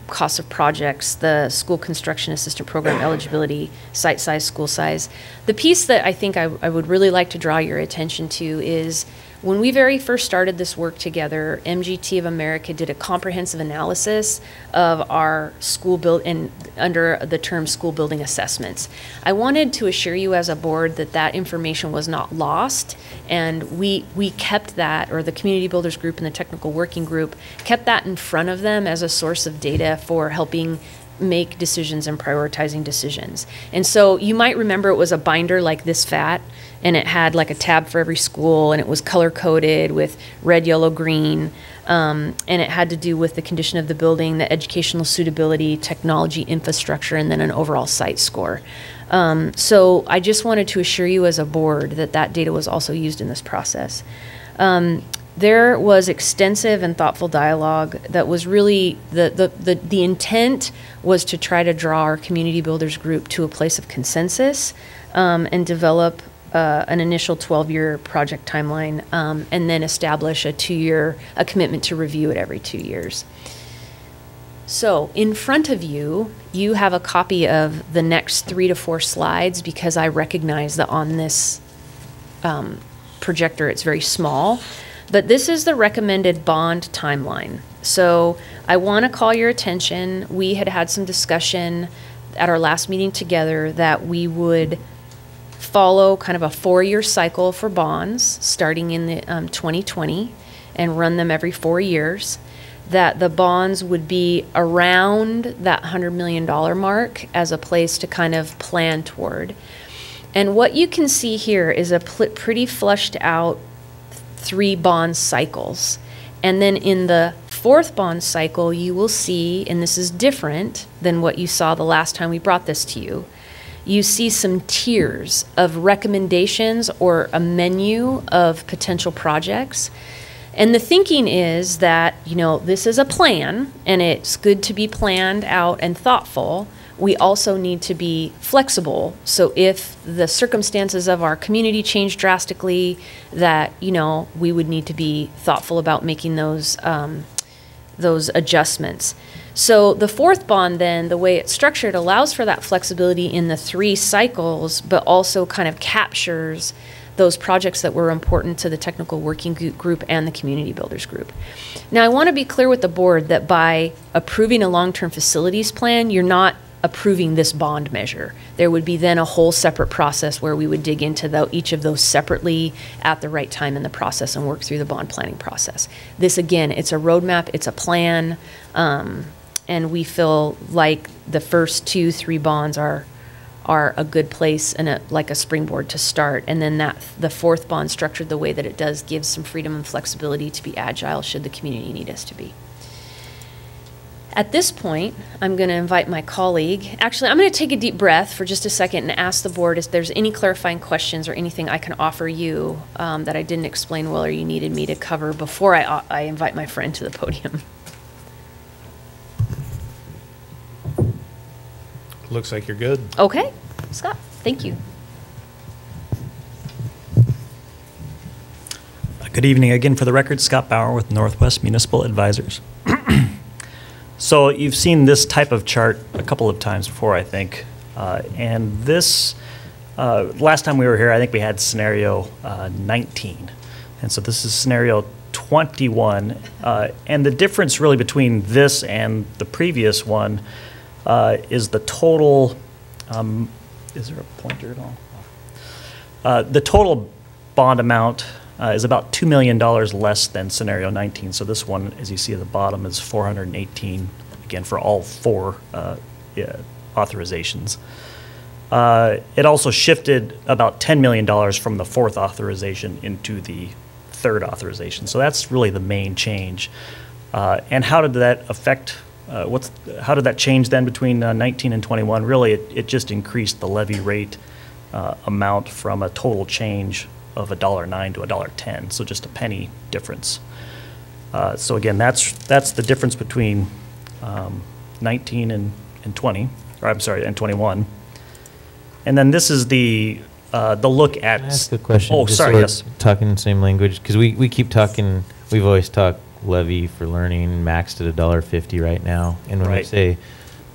costs of projects, the school construction assistant program eligibility, site size, school size. The piece that I think I would really like to draw your attention to is when we very first started this work together, MGT of America did a comprehensive analysis of our school build and under the term school building assessments. I wanted to assure you as a board that that information was not lost, and we kept that, or the Community Builders Group and the Technical Working Group kept that in front of them as a source of data for helping make decisions and prioritizing decisions. And so you might remember it was a binder like this fat, and it had like a tab for every school, and it was color coded with red, yellow, green, and it had to do with the condition of the building, the educational suitability, technology, infrastructure, and then an overall site score. So I just wanted to assure you as a board that that data was also used in this process. There was extensive and thoughtful dialogue that was really, the intent was to try to draw our Community Builders Group to a place of consensus and develop an initial 12-year project timeline and then establish a commitment to review it every 2 years. So in front of you, you have a copy of the next 3 to 4 slides because I recognize that on this projector it's very small. But this is the recommended bond timeline. So I want to call your attention. We had some discussion at our last meeting together that we would follow kind of a 4-year cycle for bonds starting in the 2020 and run them every 4 years. that the bonds would be around that $100 million mark as a place to kind of plan toward. And what you can see here is a pretty flushed out 3 bond cycles. And then in the 4th bond cycle, you will see, and this is different than what you saw the last time we brought this to you, you see some tiers of recommendations or a menu of potential projects. And the thinking is that, you know, this is a plan, and it's good to be planned out and thoughtful. We also need to be flexible. So if the circumstances of our community change drastically, that, you know, we would need to be thoughtful about making those adjustments. So the 4th bond then, the way it's structured, allows for that flexibility in the 3 cycles, but also kind of captures those projects that were important to the technical working group and the community builders group. Now, I want to be clear with the board that by approving a long-term facilities plan, you're not approving this bond measure. There would be then a whole separate process where we would dig into each of those separately at the right time in the process and work through the bond planning process. This, again, it's a roadmap, it's a plan, and we feel like the first 2-3 bonds are a good place and like a springboard to start. And then the 4th bond, structured the way that it does, gives some freedom and flexibility to be agile should the community need us to be. At this point, I'm going to invite my colleague. Actually, I'm going to take a deep breath for just a second and ask the board if there's any clarifying questions or anything I can offer you that I didn't explain well or you needed me to cover before I invite my friend to the podium. Looks like you're good. Okay. Scott, thank you. Good evening again. For the record, Scott Bauer with Northwest Municipal Advisors. So you've seen this type of chart a couple of times before, I think. And this, last time we were here, I think we had scenario 19. And so this is scenario 21. And the difference really between this and the previous one is the total, is there a pointer at all? The total bond amount is about $2 million less than scenario 19. So this one, as you see at the bottom, is 418, again, for all 4 authorizations. It also shifted about $10 million from the 4th authorization into the 3rd authorization. So that's really the main change. And how did that affect, how did that change then between 19 and 21? Really, it just increased the levy rate amount from a total change of $1.09 to $1.10, so just a penny difference. So again, that's the difference between 19 and 20, or I'm sorry, and 21. And then this is the look at. Can I ask a question? Oh, Just sorry, so we're yes. Talking the same language, because we keep talking. We've always talked levy for learning maxed at $1.50 right now, and when we Right. say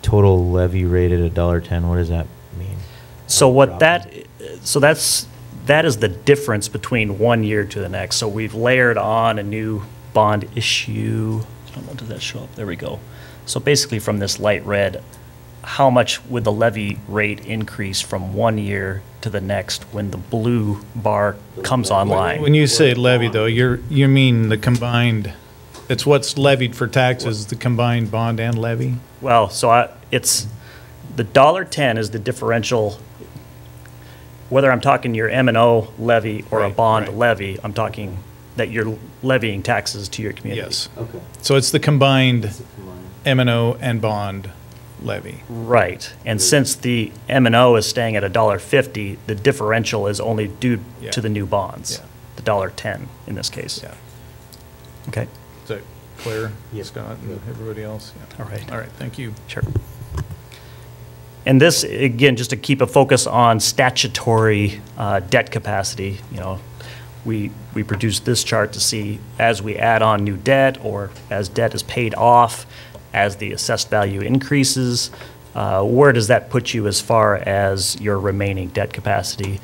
total levy rate at $1.10, what does that mean? So what that is the difference between one year to the next. So we've layered on a new bond issue. I don't know, does that show up? There we go. So basically from this light red, how much would the levy rate increase from one year to the next when the blue bar comes online? When you say levy, though, you mean the combined, it's what's levied for taxes, the combined bond and levy? Well, so it's the $1.10 is the differential. Whether I'm talking your M&O levy or a bond levy, I'm talking that you're levying taxes to your community. Yes. Okay. So it's the combined M&O and bond levy. Right. And since the M&O is staying at $1.50, the differential is only due to the new bonds, the $1.10 in this case. Yeah. Okay. Is that clear, Scott, and everybody else? Yeah. All right. All right, thank you. Sure. And this, again, just to keep a focus on statutory debt capacity, you know, we produce this chart to see as we add on new debt or as debt is paid off, as the assessed value increases, where does that put you as far as your remaining debt capacity?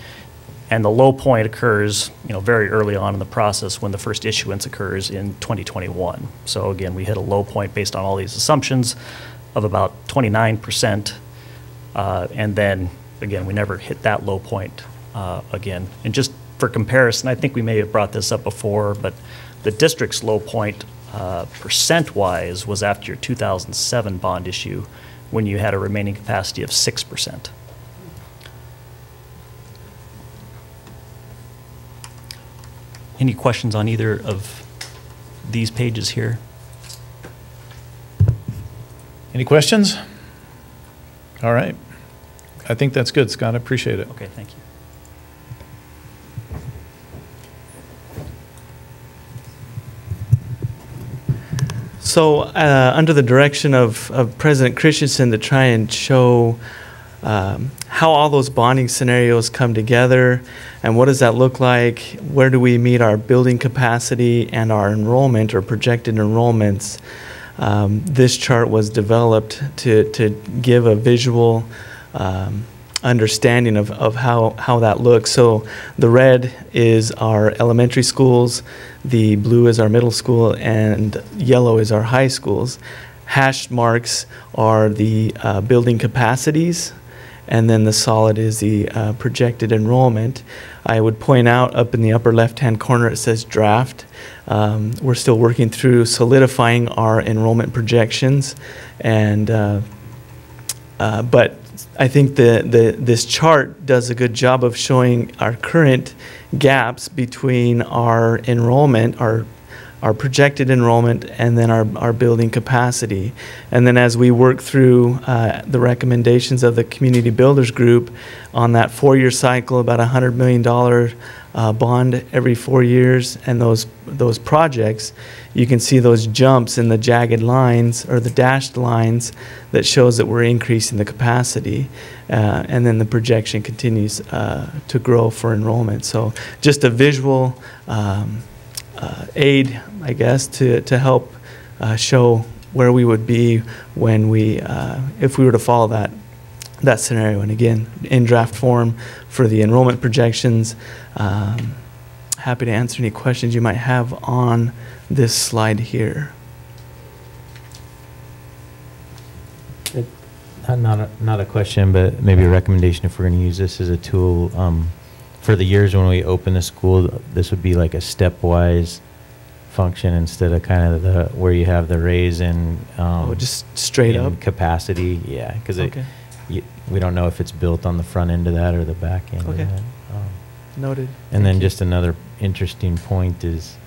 And the low point occurs, you know, very early on in the process when the first issuance occurs in 2021. So again, we hit a low point based on all these assumptions of about 29%. And then, again, we never hit that low point again. And just for comparison, I think we may have brought this up before, but the district's low point percent-wise was after your 2007 bond issue, when you had a remaining capacity of 6%. Any questions on either of these pages here? Any questions? All right. I think that's good, Scott. I appreciate it. Okay, thank you. So, under the direction of President Christensen to try and show how all those bonding scenarios come together and what does that look like, where do we meet our building capacity and our enrollment or projected enrollments, this chart was developed to give a visual understanding of how that looks. So the red is our elementary schools, the blue is our middle school, and yellow is our high schools. Hashed marks are the building capacities, and then the solid is the projected enrollment. I would point out up in the upper left-hand corner it says draft. We're still working through solidifying our enrollment projections, and but I think this chart does a good job of showing our current gaps between our enrollment, our projected enrollment, and then our building capacity. And then as we work through the recommendations of the Community Builders Group on that 4-year cycle, about $100 million bond every 4 years, and those projects, you can see those jumps in the jagged lines or the dashed lines that shows that we're increasing the capacity, and then the projection continues to grow for enrollment. So just a visual aid, I guess, to help show where we would be when we, if we were to follow that scenario. And again, in draft form for the enrollment projections. Happy to answer any questions you might have on this slide here. Not a question, but maybe a recommendation if we're going to use this as a tool. For the years when we open the school, this would be like a stepwise function instead of kind of where you have the raise in just straight up capacity. Yeah, because we don't know if it's built on the front end of that or the back end of that. Noted. And then just another interesting point is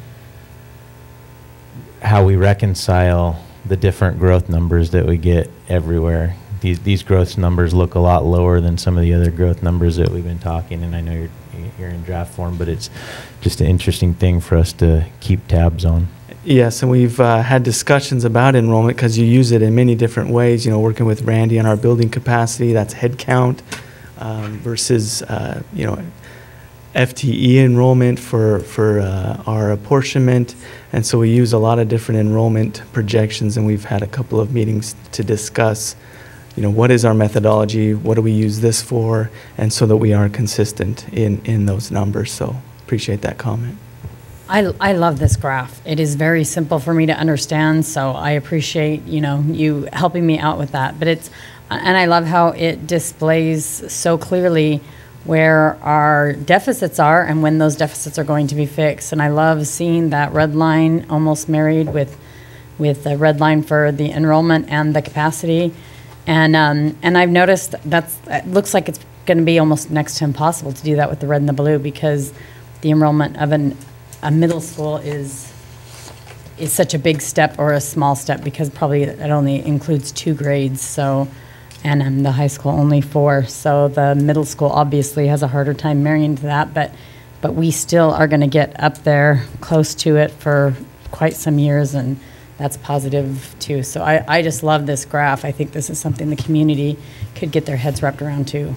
how we reconcile the different growth numbers that we get everywhere. These growth numbers look a lot lower than some of the other growth numbers that we've been talking, and I know you're in draft form, but it's just an interesting thing for us to keep tabs on. Yes, and we've had discussions about enrollment because you use it in many different ways. You know, working with Randy on our building capacity, that's head count, versus, you know, FTE enrollment for our apportionment. And so we use a lot of different enrollment projections, and we've had a couple of meetings to discuss, you know, what is our methodology, what do we use this for, and so that we are consistent in those numbers. So appreciate that comment. I love this graph. It is very simple for me to understand, so I appreciate, you know, you helping me out with that. But and I love how it displays so clearly where our deficits are and when those deficits are going to be fixed. And I love seeing that red line almost married with the red line for the enrollment and the capacity. And I've noticed it looks like it's going to be almost next to impossible to do that with the red and the blue, because the enrollment of a middle school is such a big step or a small step, because probably it only includes 2 grades. So, and the high school only 4. So the middle school obviously has a harder time marrying to that, but we still are going to get up there close to it for quite some years, and that's positive too. So I just love this graph. I think this is something the community could get their heads wrapped around too.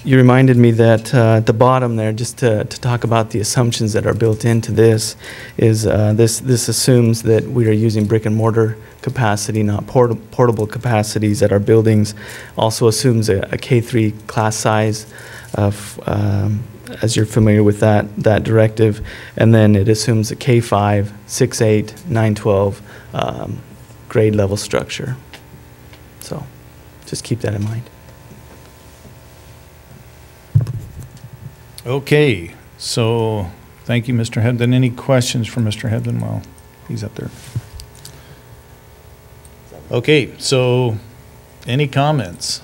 You reminded me that at the bottom there, just to talk about the assumptions that are built into this, is this assumes that we are using brick and mortar capacity, not portable capacities at our buildings. Also assumes a K3 class size of, as you're familiar with that directive, and then it assumes a K5, 6-8, 9-12 grade level structure. So just keep that in mind. Okay, so thank you, Mr. Hebden. Any questions for Mr. Hebden? Well, he's up there. Okay, so any comments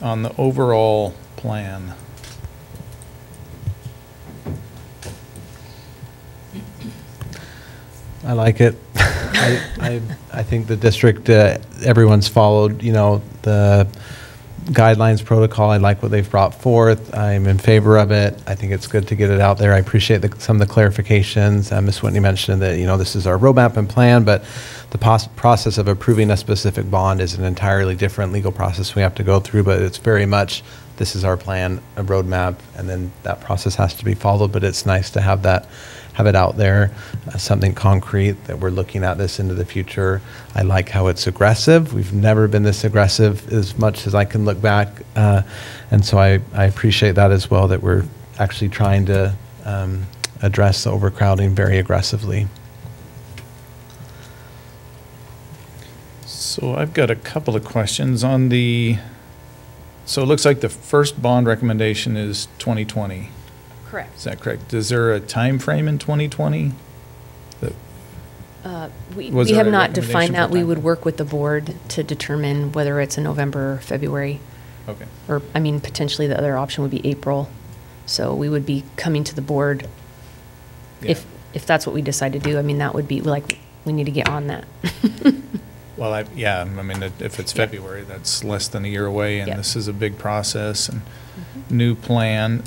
on the overall plan? I like it. I think the district, everyone's followed, the guidelines protocol. I like what they've brought forth. I'm in favor of it. I think it's good to get it out there. I appreciate some of the clarifications. Ms. Whitney mentioned that, this is our roadmap and plan, but the process of approving a specific bond is an entirely different legal process we have to go through, but it's very much, this is our plan, a roadmap, and then that process has to be followed, but it's nice to have it out there, something concrete that we're looking at this into the future. I like how it's aggressive. We've never been this aggressive as much as I can look back. And so I appreciate that as well, that we're actually trying to address the overcrowding very aggressively. So I've got a couple of questions on so it looks like the first bond recommendation is 2020. Correct. Is that correct? Is there a time frame in 2020? We have not defined that. We would work with the board to determine whether it's in November or February. Okay. Or, potentially the other option would be April. So we would be coming to the board if that's what we decide to do. That would be we need to get on that. Well, if it's February, that's less than a year away, and this is a big process and new plan.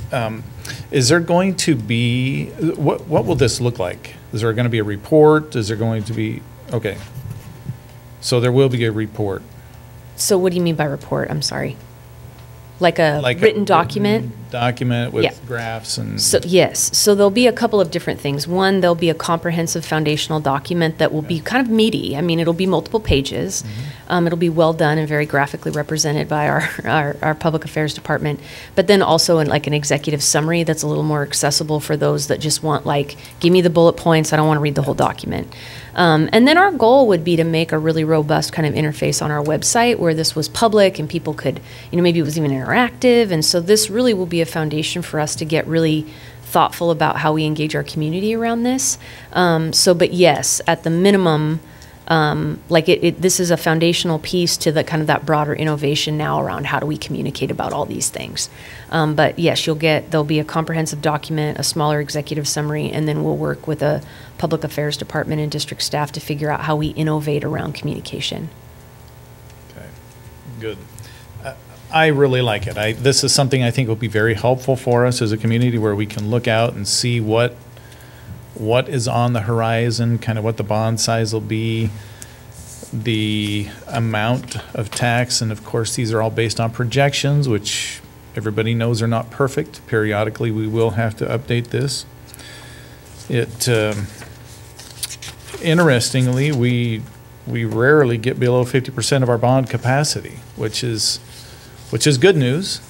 Is there going to be, what will this look like? Is there going to be a report? Is there going to be, okay. So there will be a report. So what do you mean by report? I'm sorry. Like a written document? Document with graphs and... So, yes. So there'll be a couple of different things. One, there'll be a comprehensive foundational document that will be kind of meaty. It'll be multiple pages. It'll be well done and very graphically represented by our Public Affairs Department. But then also an executive summary that's a little more accessible for those that just want, give me the bullet points. I don't want to read the whole document. And then our goal would be to make a really robust kind of interface on our website where this was public and people could, maybe it was even interactive. And so this really will be a foundation for us to get really thoughtful about how we engage our community around this. But yes, at the minimum, this is a foundational piece to the kind of that broader innovation now around how do we communicate about all these things. But yes, there'll be a comprehensive document, a smaller executive summary, and then we'll work with a Public Affairs Department and district staff to figure out how we innovate around communication. Okay, good. I really like it. This is something I think will be very helpful for us as a community, where we can look out and see what is on the horizon, kind of what the bond size will be, the amount of tax, and of course these are all based on projections, which everybody knows are not perfect. Periodically we will have to update this. Interestingly, we rarely get below 50% of our bond capacity, which is good news.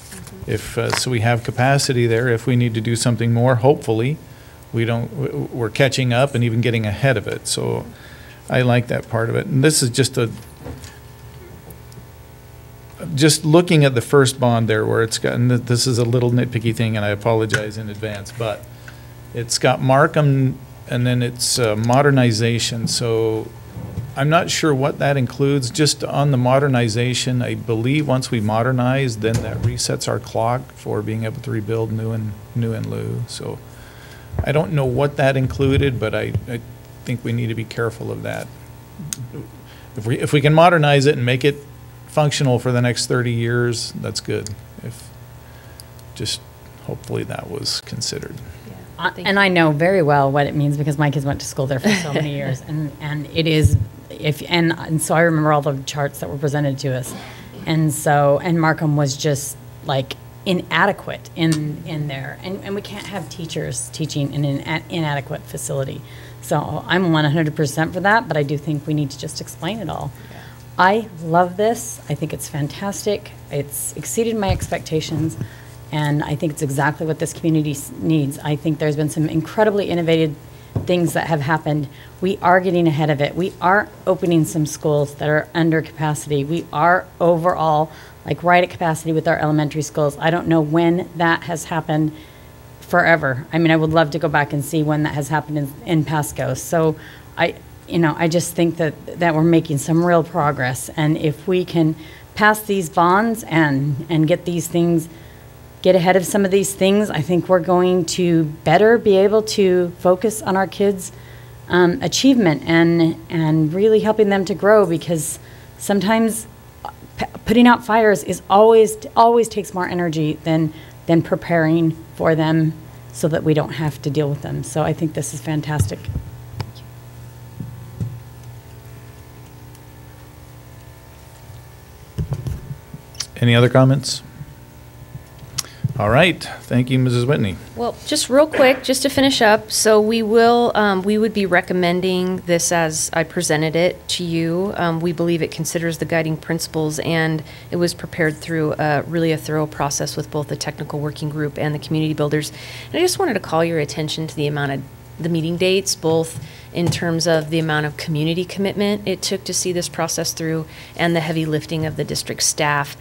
So we have capacity there. If we need to do something more, hopefully we're catching up and even getting ahead of it. So I like that part of it. And this is just looking at the first bond there, where it's got, and this is a little nitpicky thing, and I apologize in advance, but it's got Markham and then it's modernization. So I'm not sure what that includes. Just on the modernization, I believe once we modernize, then that resets our clock for being able to rebuild new and lieu. So I don't know what that included, but I think we need to be careful of that. If we can modernize it and make it functional for the next 30 years, that's good. Hopefully that was considered. And I know very well what it means because my kids went to school there for so many years, and it is and so I remember all the charts that were presented to us, and Markham was just inadequate in there, and we can't have teachers teaching in an inadequate facility. So I'm 100% for that, but I do think we need to just explain it all. Yeah. I love this. I think it's fantastic. It's exceeded my expectations. And I think it's exactly what this community needs. I think there's been some incredibly innovative things that have happened. We are getting ahead of it. We are opening some schools that are under capacity. We are overall right at capacity with our elementary schools. I don't know when that has happened forever. I would love to go back and see when that has happened in Pasco. So you know, I just think that we're making some real progress. And if we can pass these bonds and get these things, get ahead of some of these things, I think we're going to better be able to focus on our kids' achievement and really helping them to grow, because sometimes putting out fires is always takes more energy than preparing for them so that we don't have to deal with them. So I think this is fantastic. Any other comments? All right, thank you, Mrs. Whitney. Well, just real quick, just to finish up, so we would be recommending this as I presented it to you. We believe it considers the guiding principles, and it was prepared through really a thorough process with both the technical working group and the community builders. And I just wanted to call your attention to the amount of the meeting dates, both in terms of the amount of community commitment it took to see this process through and the heavy lifting of the district staff.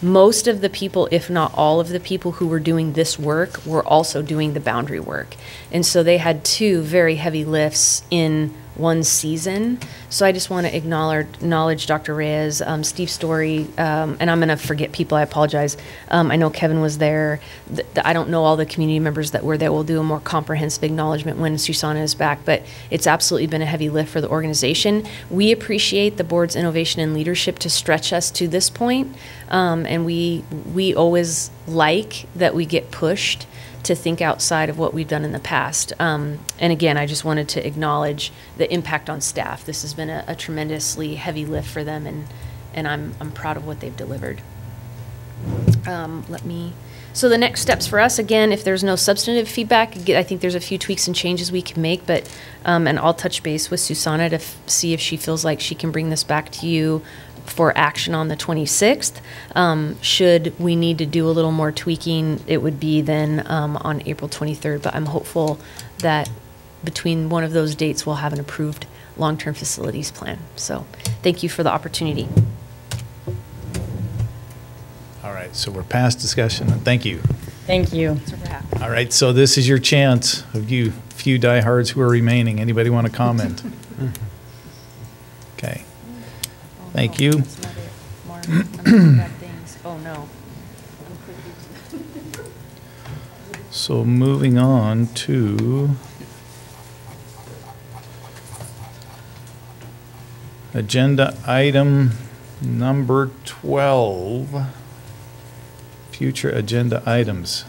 Most of the people, if not all of the people who were doing this work, were also doing the boundary work. And so they had two very heavy lifts in one season. So I just want to acknowledge Dr. Reyes, Steve Story, and I'm going to forget people, I apologize. I know Kevin was there. I don't know all the community members that were there. We'll do a more comprehensive acknowledgement when Susanna is back, but it's absolutely been a heavy lift for the organization. We appreciate the board's innovation and leadership to stretch us to this point, and we always like that we get pushed to think outside of what we've done in the past. And again, I just wanted to acknowledge the impact on staff. This has been a tremendously heavy lift for them, and I'm proud of what they've delivered. So the next steps for us, again, if there's no substantive feedback, I think there's a few tweaks and changes we can make, but, and I'll touch base with Susanna to see if she feels like she can bring this back to you for action on the 26th. Should we need to do a little more tweaking, it would be then on April 23rd, but I'm hopeful that between one of those dates we'll have an approved long-term facilities plan. So thank you for the opportunity. All right, so we're past discussion, and thank you. Thank you. That's a wrap. All right, so this is your chance of you few diehards who are remaining. Anybody want to comment? Okay. Thank you. Oh, no. So moving on to agenda item number 12, future agenda items.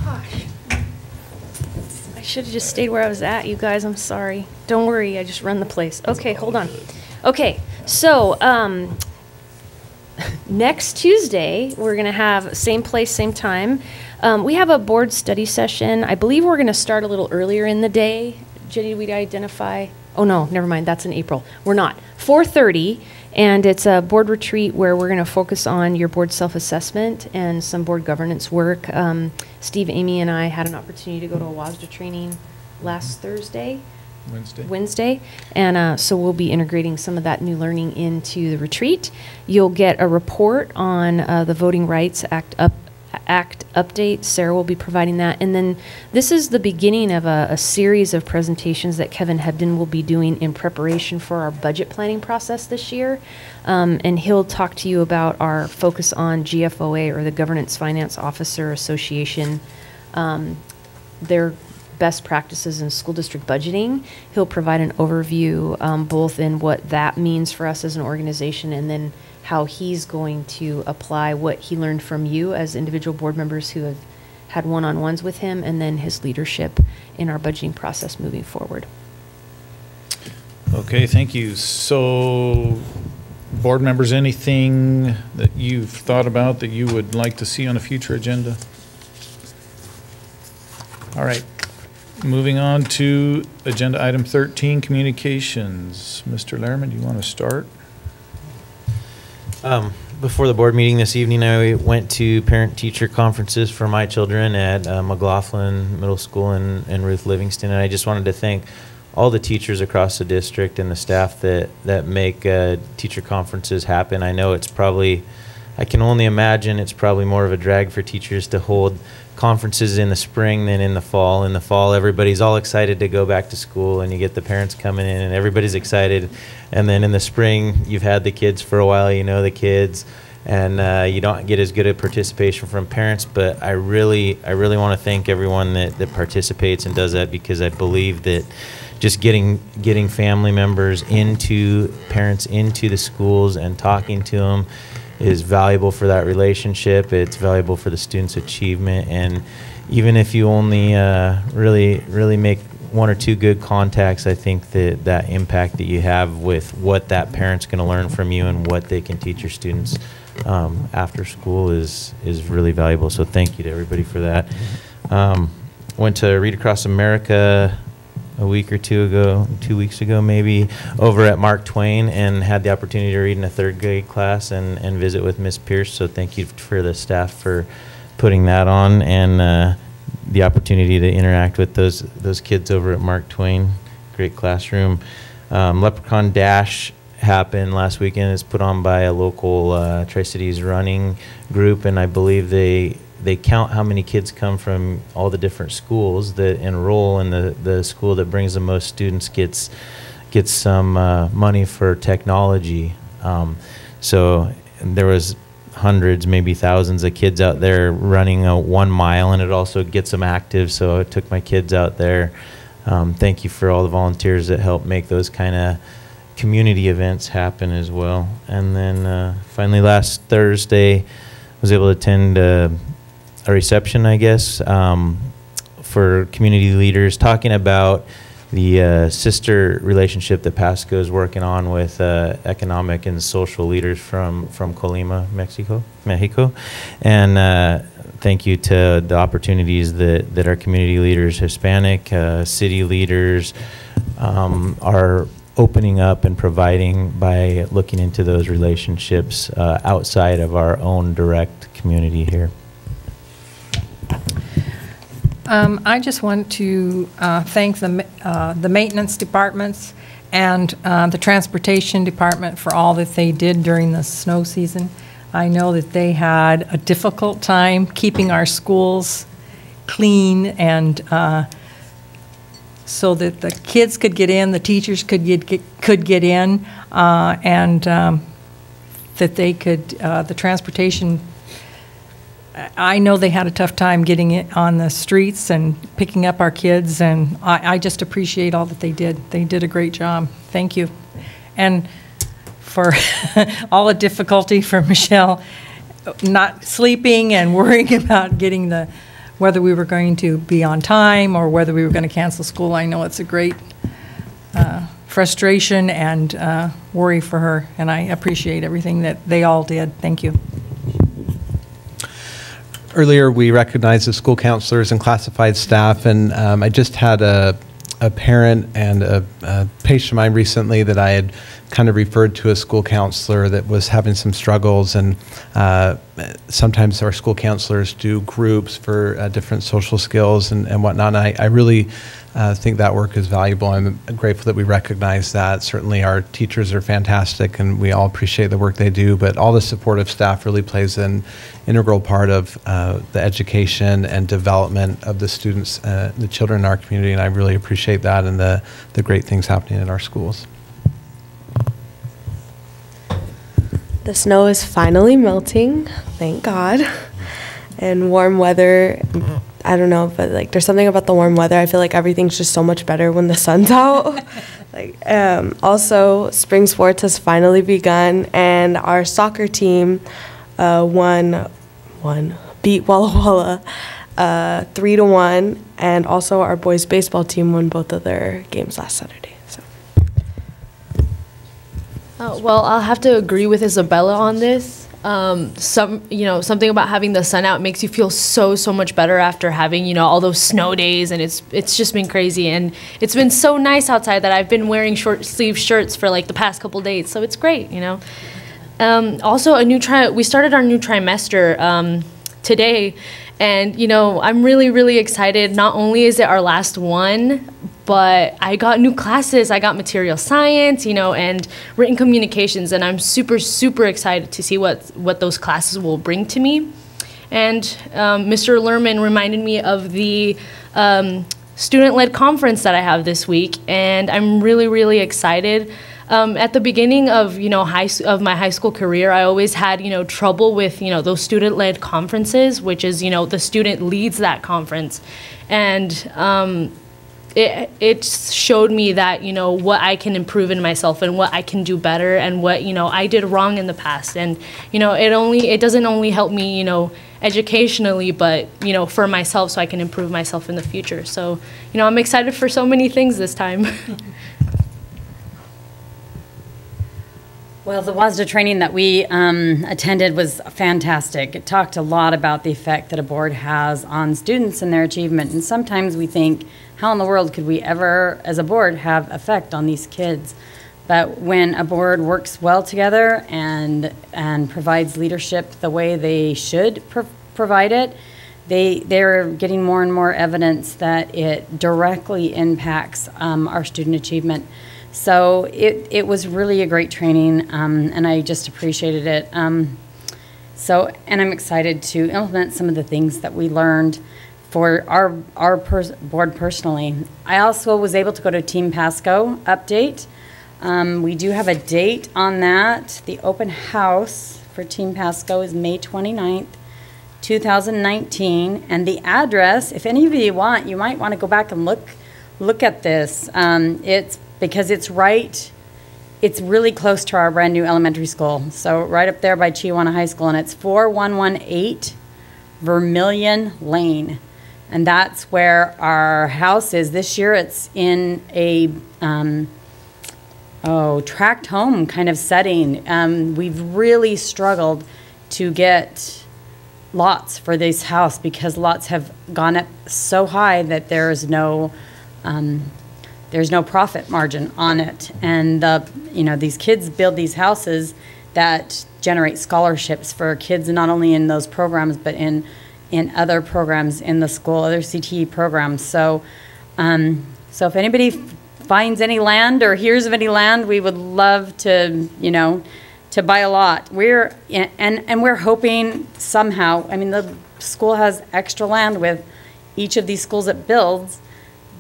Gosh. I should have just stayed where I was at, you guys. I'm sorry. Don't worry, I just run the place. Okay, hold on. Okay, so next Tuesday, we're going to have same place, same time. We have a board study session. I believe we're going to start a little earlier in the day. Jenny, did we identify? Oh, no, never mind. That's in April. We're not. 4:30, and it's a board retreat where we're going to focus on your board self-assessment and some board governance work. Steve, Amy, and I had an opportunity to go to a WASDA training last Wednesday. And so we'll be integrating some of that new learning into the retreat. You'll get a report on the Voting Rights Act update. Sarah will be providing that. And then this is the beginning of a series of presentations that Kevin Hebden will be doing in preparation for our budget planning process this year. And he'll talk to you about our focus on GFOA, or the Governance Finance Officer Association, their best practices in school district budgeting. He'll provide an overview both in what that means for us as an organization, and then how he's going to apply what he learned from you as individual board members who have had one-on-ones with him, and then his leadership in our budgeting process moving forward. Okay, thank you. So, board members, anything that you've thought about that you would like to see on a future agenda? All right. Moving on to agenda item 13, communications. Mr. Lehrman, do you want to start? Before the board meeting this evening, I went to parent-teacher conferences for my children at McLaughlin Middle School and Ruth Livingston, and I just wanted to thank all the teachers across the district and the staff that make teacher conferences happen. I know it's probably I can only imagine it's probably more of a drag for teachers to hold conferences in the spring than in the fall. In the fall, everybody's all excited to go back to school, and you get the parents coming in, and everybody's excited. And then in the spring, you've had the kids for a while, you know the kids, and you don't get as good a participation from parents. But I really want to thank everyone that participates and does that, because I believe that just getting family members parents into the schools and talking to them is valuable for that relationship. It's valuable for the students' achievement. And even if you only really make one or two good contacts, I think that impact that you have with what that parent's going to learn from you and what they can teach your students after school is really valuable. So thank you to everybody for that. Went to Read Across America a week or 2 weeks ago maybe, over at Mark Twain, and had the opportunity to read in a third grade class and visit with Miss Pierce. So thank you for the staff for putting that on, and the opportunity to interact with those kids over at Mark Twain. Great classroom. Leprechaun Dash happened last weekend. It's put on by a local Tri-Cities running group, and I believe they count how many kids come from all the different schools that enroll, and the school that brings the most students gets some money for technology. So there was hundreds, maybe thousands of kids out there running a 1 mile, and it also gets them active. So I took my kids out there. Thank you for all the volunteers that help make those kind of community events happen as well. And then finally last Thursday, I was able to attend a reception, I guess, for community leaders, talking about the sister relationship that Pasco is working on with economic and social leaders from Colima, Mexico. And thank you to the opportunities that our community leaders, Hispanic, city leaders, are opening up and providing by looking into those relationships outside of our own direct community here. I just want to thank the maintenance departments and the transportation department for all that they did during the snow season. I know that they had a difficult time keeping our schools clean, and so that the kids could get in, the teachers could get in, and that they could, the transportation, I know they had a tough time getting it on the streets and picking up our kids, and I just appreciate all that they did. They did a great job. Thank you. And for all the difficulty for Michelle not sleeping and worrying about getting whether we were going to be on time or whether we were going to cancel school. I know it's a great frustration and worry for her, and I appreciate everything that they all did. Thank you. Earlier, we recognized the school counselors and classified staff, and I just had a parent and a patient of mine recently that I had kind of referred to a school counselor that was having some struggles, and sometimes our school counselors do groups for different social skills and whatnot. And I really think that work is valuable. I'm grateful that we recognize that. Certainly our teachers are fantastic, and we all appreciate the work they do, but all the supportive staff really plays an integral part of the education and development of the students, the children in our community, and I really appreciate that and the great things happening in our schools. The snow is finally melting, thank God. And warm weather, I don't know, but like there's something about the warm weather. I feel like everything's just so much better when the sun's out. Also, spring sports has finally begun, and our soccer team beat Walla Walla 3-1, and also our boys baseball team won both of their games last Saturday. Well, I'll have to agree with Isabella on this. Something about having the sun out makes you feel so much better after having, all those snow days, and it's just been crazy. And it's been so nice outside that I've been wearing short sleeve shirts for like the past couple days, so it's great, Also, we started our new trimester today, and I'm really excited. Not only is it our last one, but I got new classes. I got material science, and written communications, and I'm super, super excited to see what those classes will bring to me. And Mr. Lerman reminded me of the student-led conference that I have this week, and I'm really, really excited. At the beginning of my high school career, I always had trouble with those student-led conferences, which is the student leads that conference, and it showed me that what I can improve in myself and what I can do better and what I did wrong in the past, and it doesn't only help me educationally, but for myself, so I can improve myself in the future. So I'm excited for so many things this time. Well, the WASDA training that we attended was fantastic. It talked a lot about the effect that a board has on students and their achievement. And sometimes we think, how in the world could we ever, as a board, have effect on these kids? But when a board works well together and provides leadership the way they should provide it, they're getting more and more evidence that it directly impacts our student achievement. So it was really a great training, and I just appreciated it. And I'm excited to implement some of the things that we learned for our board personally. I also was able to go to Team Pasco update. We do have a date on that. The open house for Team Pasco is May 29th, 2019. And the address, if any of you want, you might want to go back and look at this. It's because it's really close to our brand new elementary school. So right up there by Chihuahua High School, and it's 4118 Vermilion Lane. And that's where our house is. This year it's in a tract home kind of setting. We've really struggled to get lots for this house because lots have gone up so high that there's no profit margin on it. And these kids build these houses that generate scholarships for kids, not only in those programs, but in other programs in the school, other CTE programs. So if anybody finds any land or hears of any land, we would love to, to buy a lot. We're hoping somehow, the school has extra land with each of these schools it builds,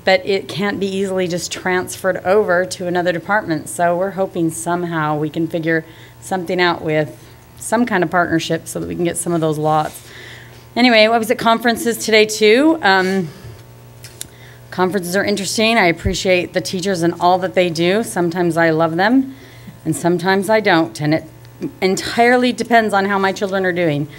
but it can't be easily just transferred over to another department. So we're hoping somehow we can figure something out with some kind of partnership so that we can get some of those lots. Anyway, I was at conferences today too. Conferences are interesting. I appreciate the teachers and all that they do. Sometimes I love them and sometimes I don't. And it entirely depends on how my children are doing.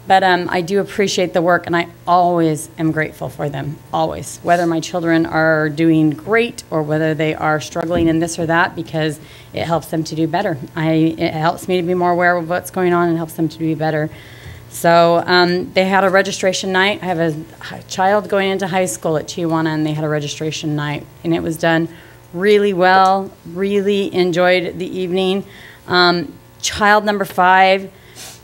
But I do appreciate the work, and I always am grateful for them, always. Whether my children are doing great or whether they are struggling in this or that, because it helps them to do better. It helps me to be more aware of what's going on and helps them to be better. So they had a registration night. I have a child going into high school at Chihuahua, and they had a registration night, and it was done really well. Really enjoyed the evening. Child number 5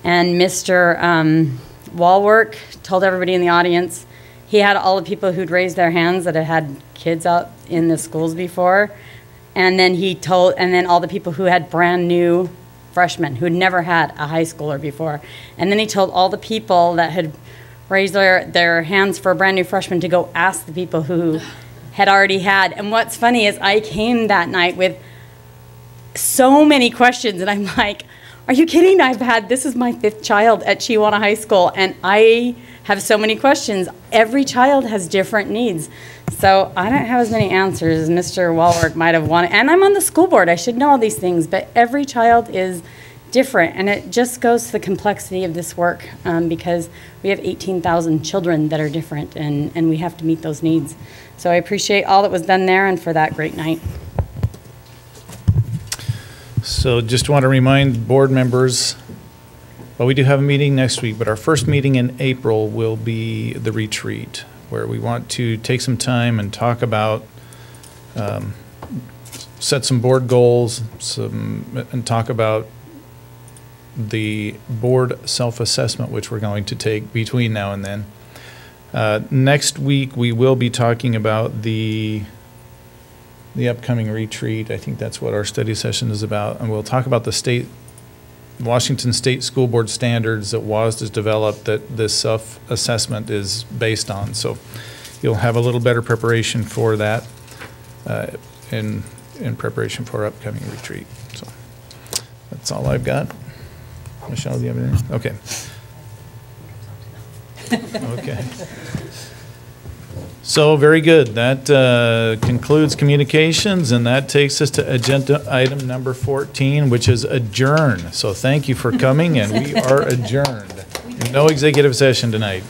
and Mr. Walwork told everybody in the audience, he had all the people who'd raised their hands that had kids out in the schools before, and then all the people who had brand new freshmen who'd never had a high schooler before. And then he told all the people that had raised their hands for a brand new freshman to go ask the people who had already had. And what's funny is I came that night with so many questions, and I'm like, are you kidding? This is my 5th child at Chihuahua High School, and I have so many questions. Every child has different needs. So I don't have as many answers as Mr. Walwork might have wanted. And I'm on the school board. I should know all these things, but every child is different, and it just goes to the complexity of this work because we have 18,000 children that are different, and we have to meet those needs. So I appreciate all that was done there and for that great night. So just want to remind board members, well, we do have a meeting next week, but our first meeting in April will be the retreat, where we want to take some time and talk about, set some board goals, and talk about the board self-assessment, which we're going to take between now and then. Next week, we will be talking about the the upcoming retreat. I think that's what our study session is about. And we'll talk about the Washington State School Board standards that WASD has developed that this self-assessment is based on. So you'll have a little better preparation for that in preparation for our upcoming retreat. So that's all I've got. Michelle, do you have anything? Okay. Okay. So very good. That concludes communications, and that takes us to agenda item number 14, which is adjourn. So thank you for coming, and we are adjourned. No executive session tonight.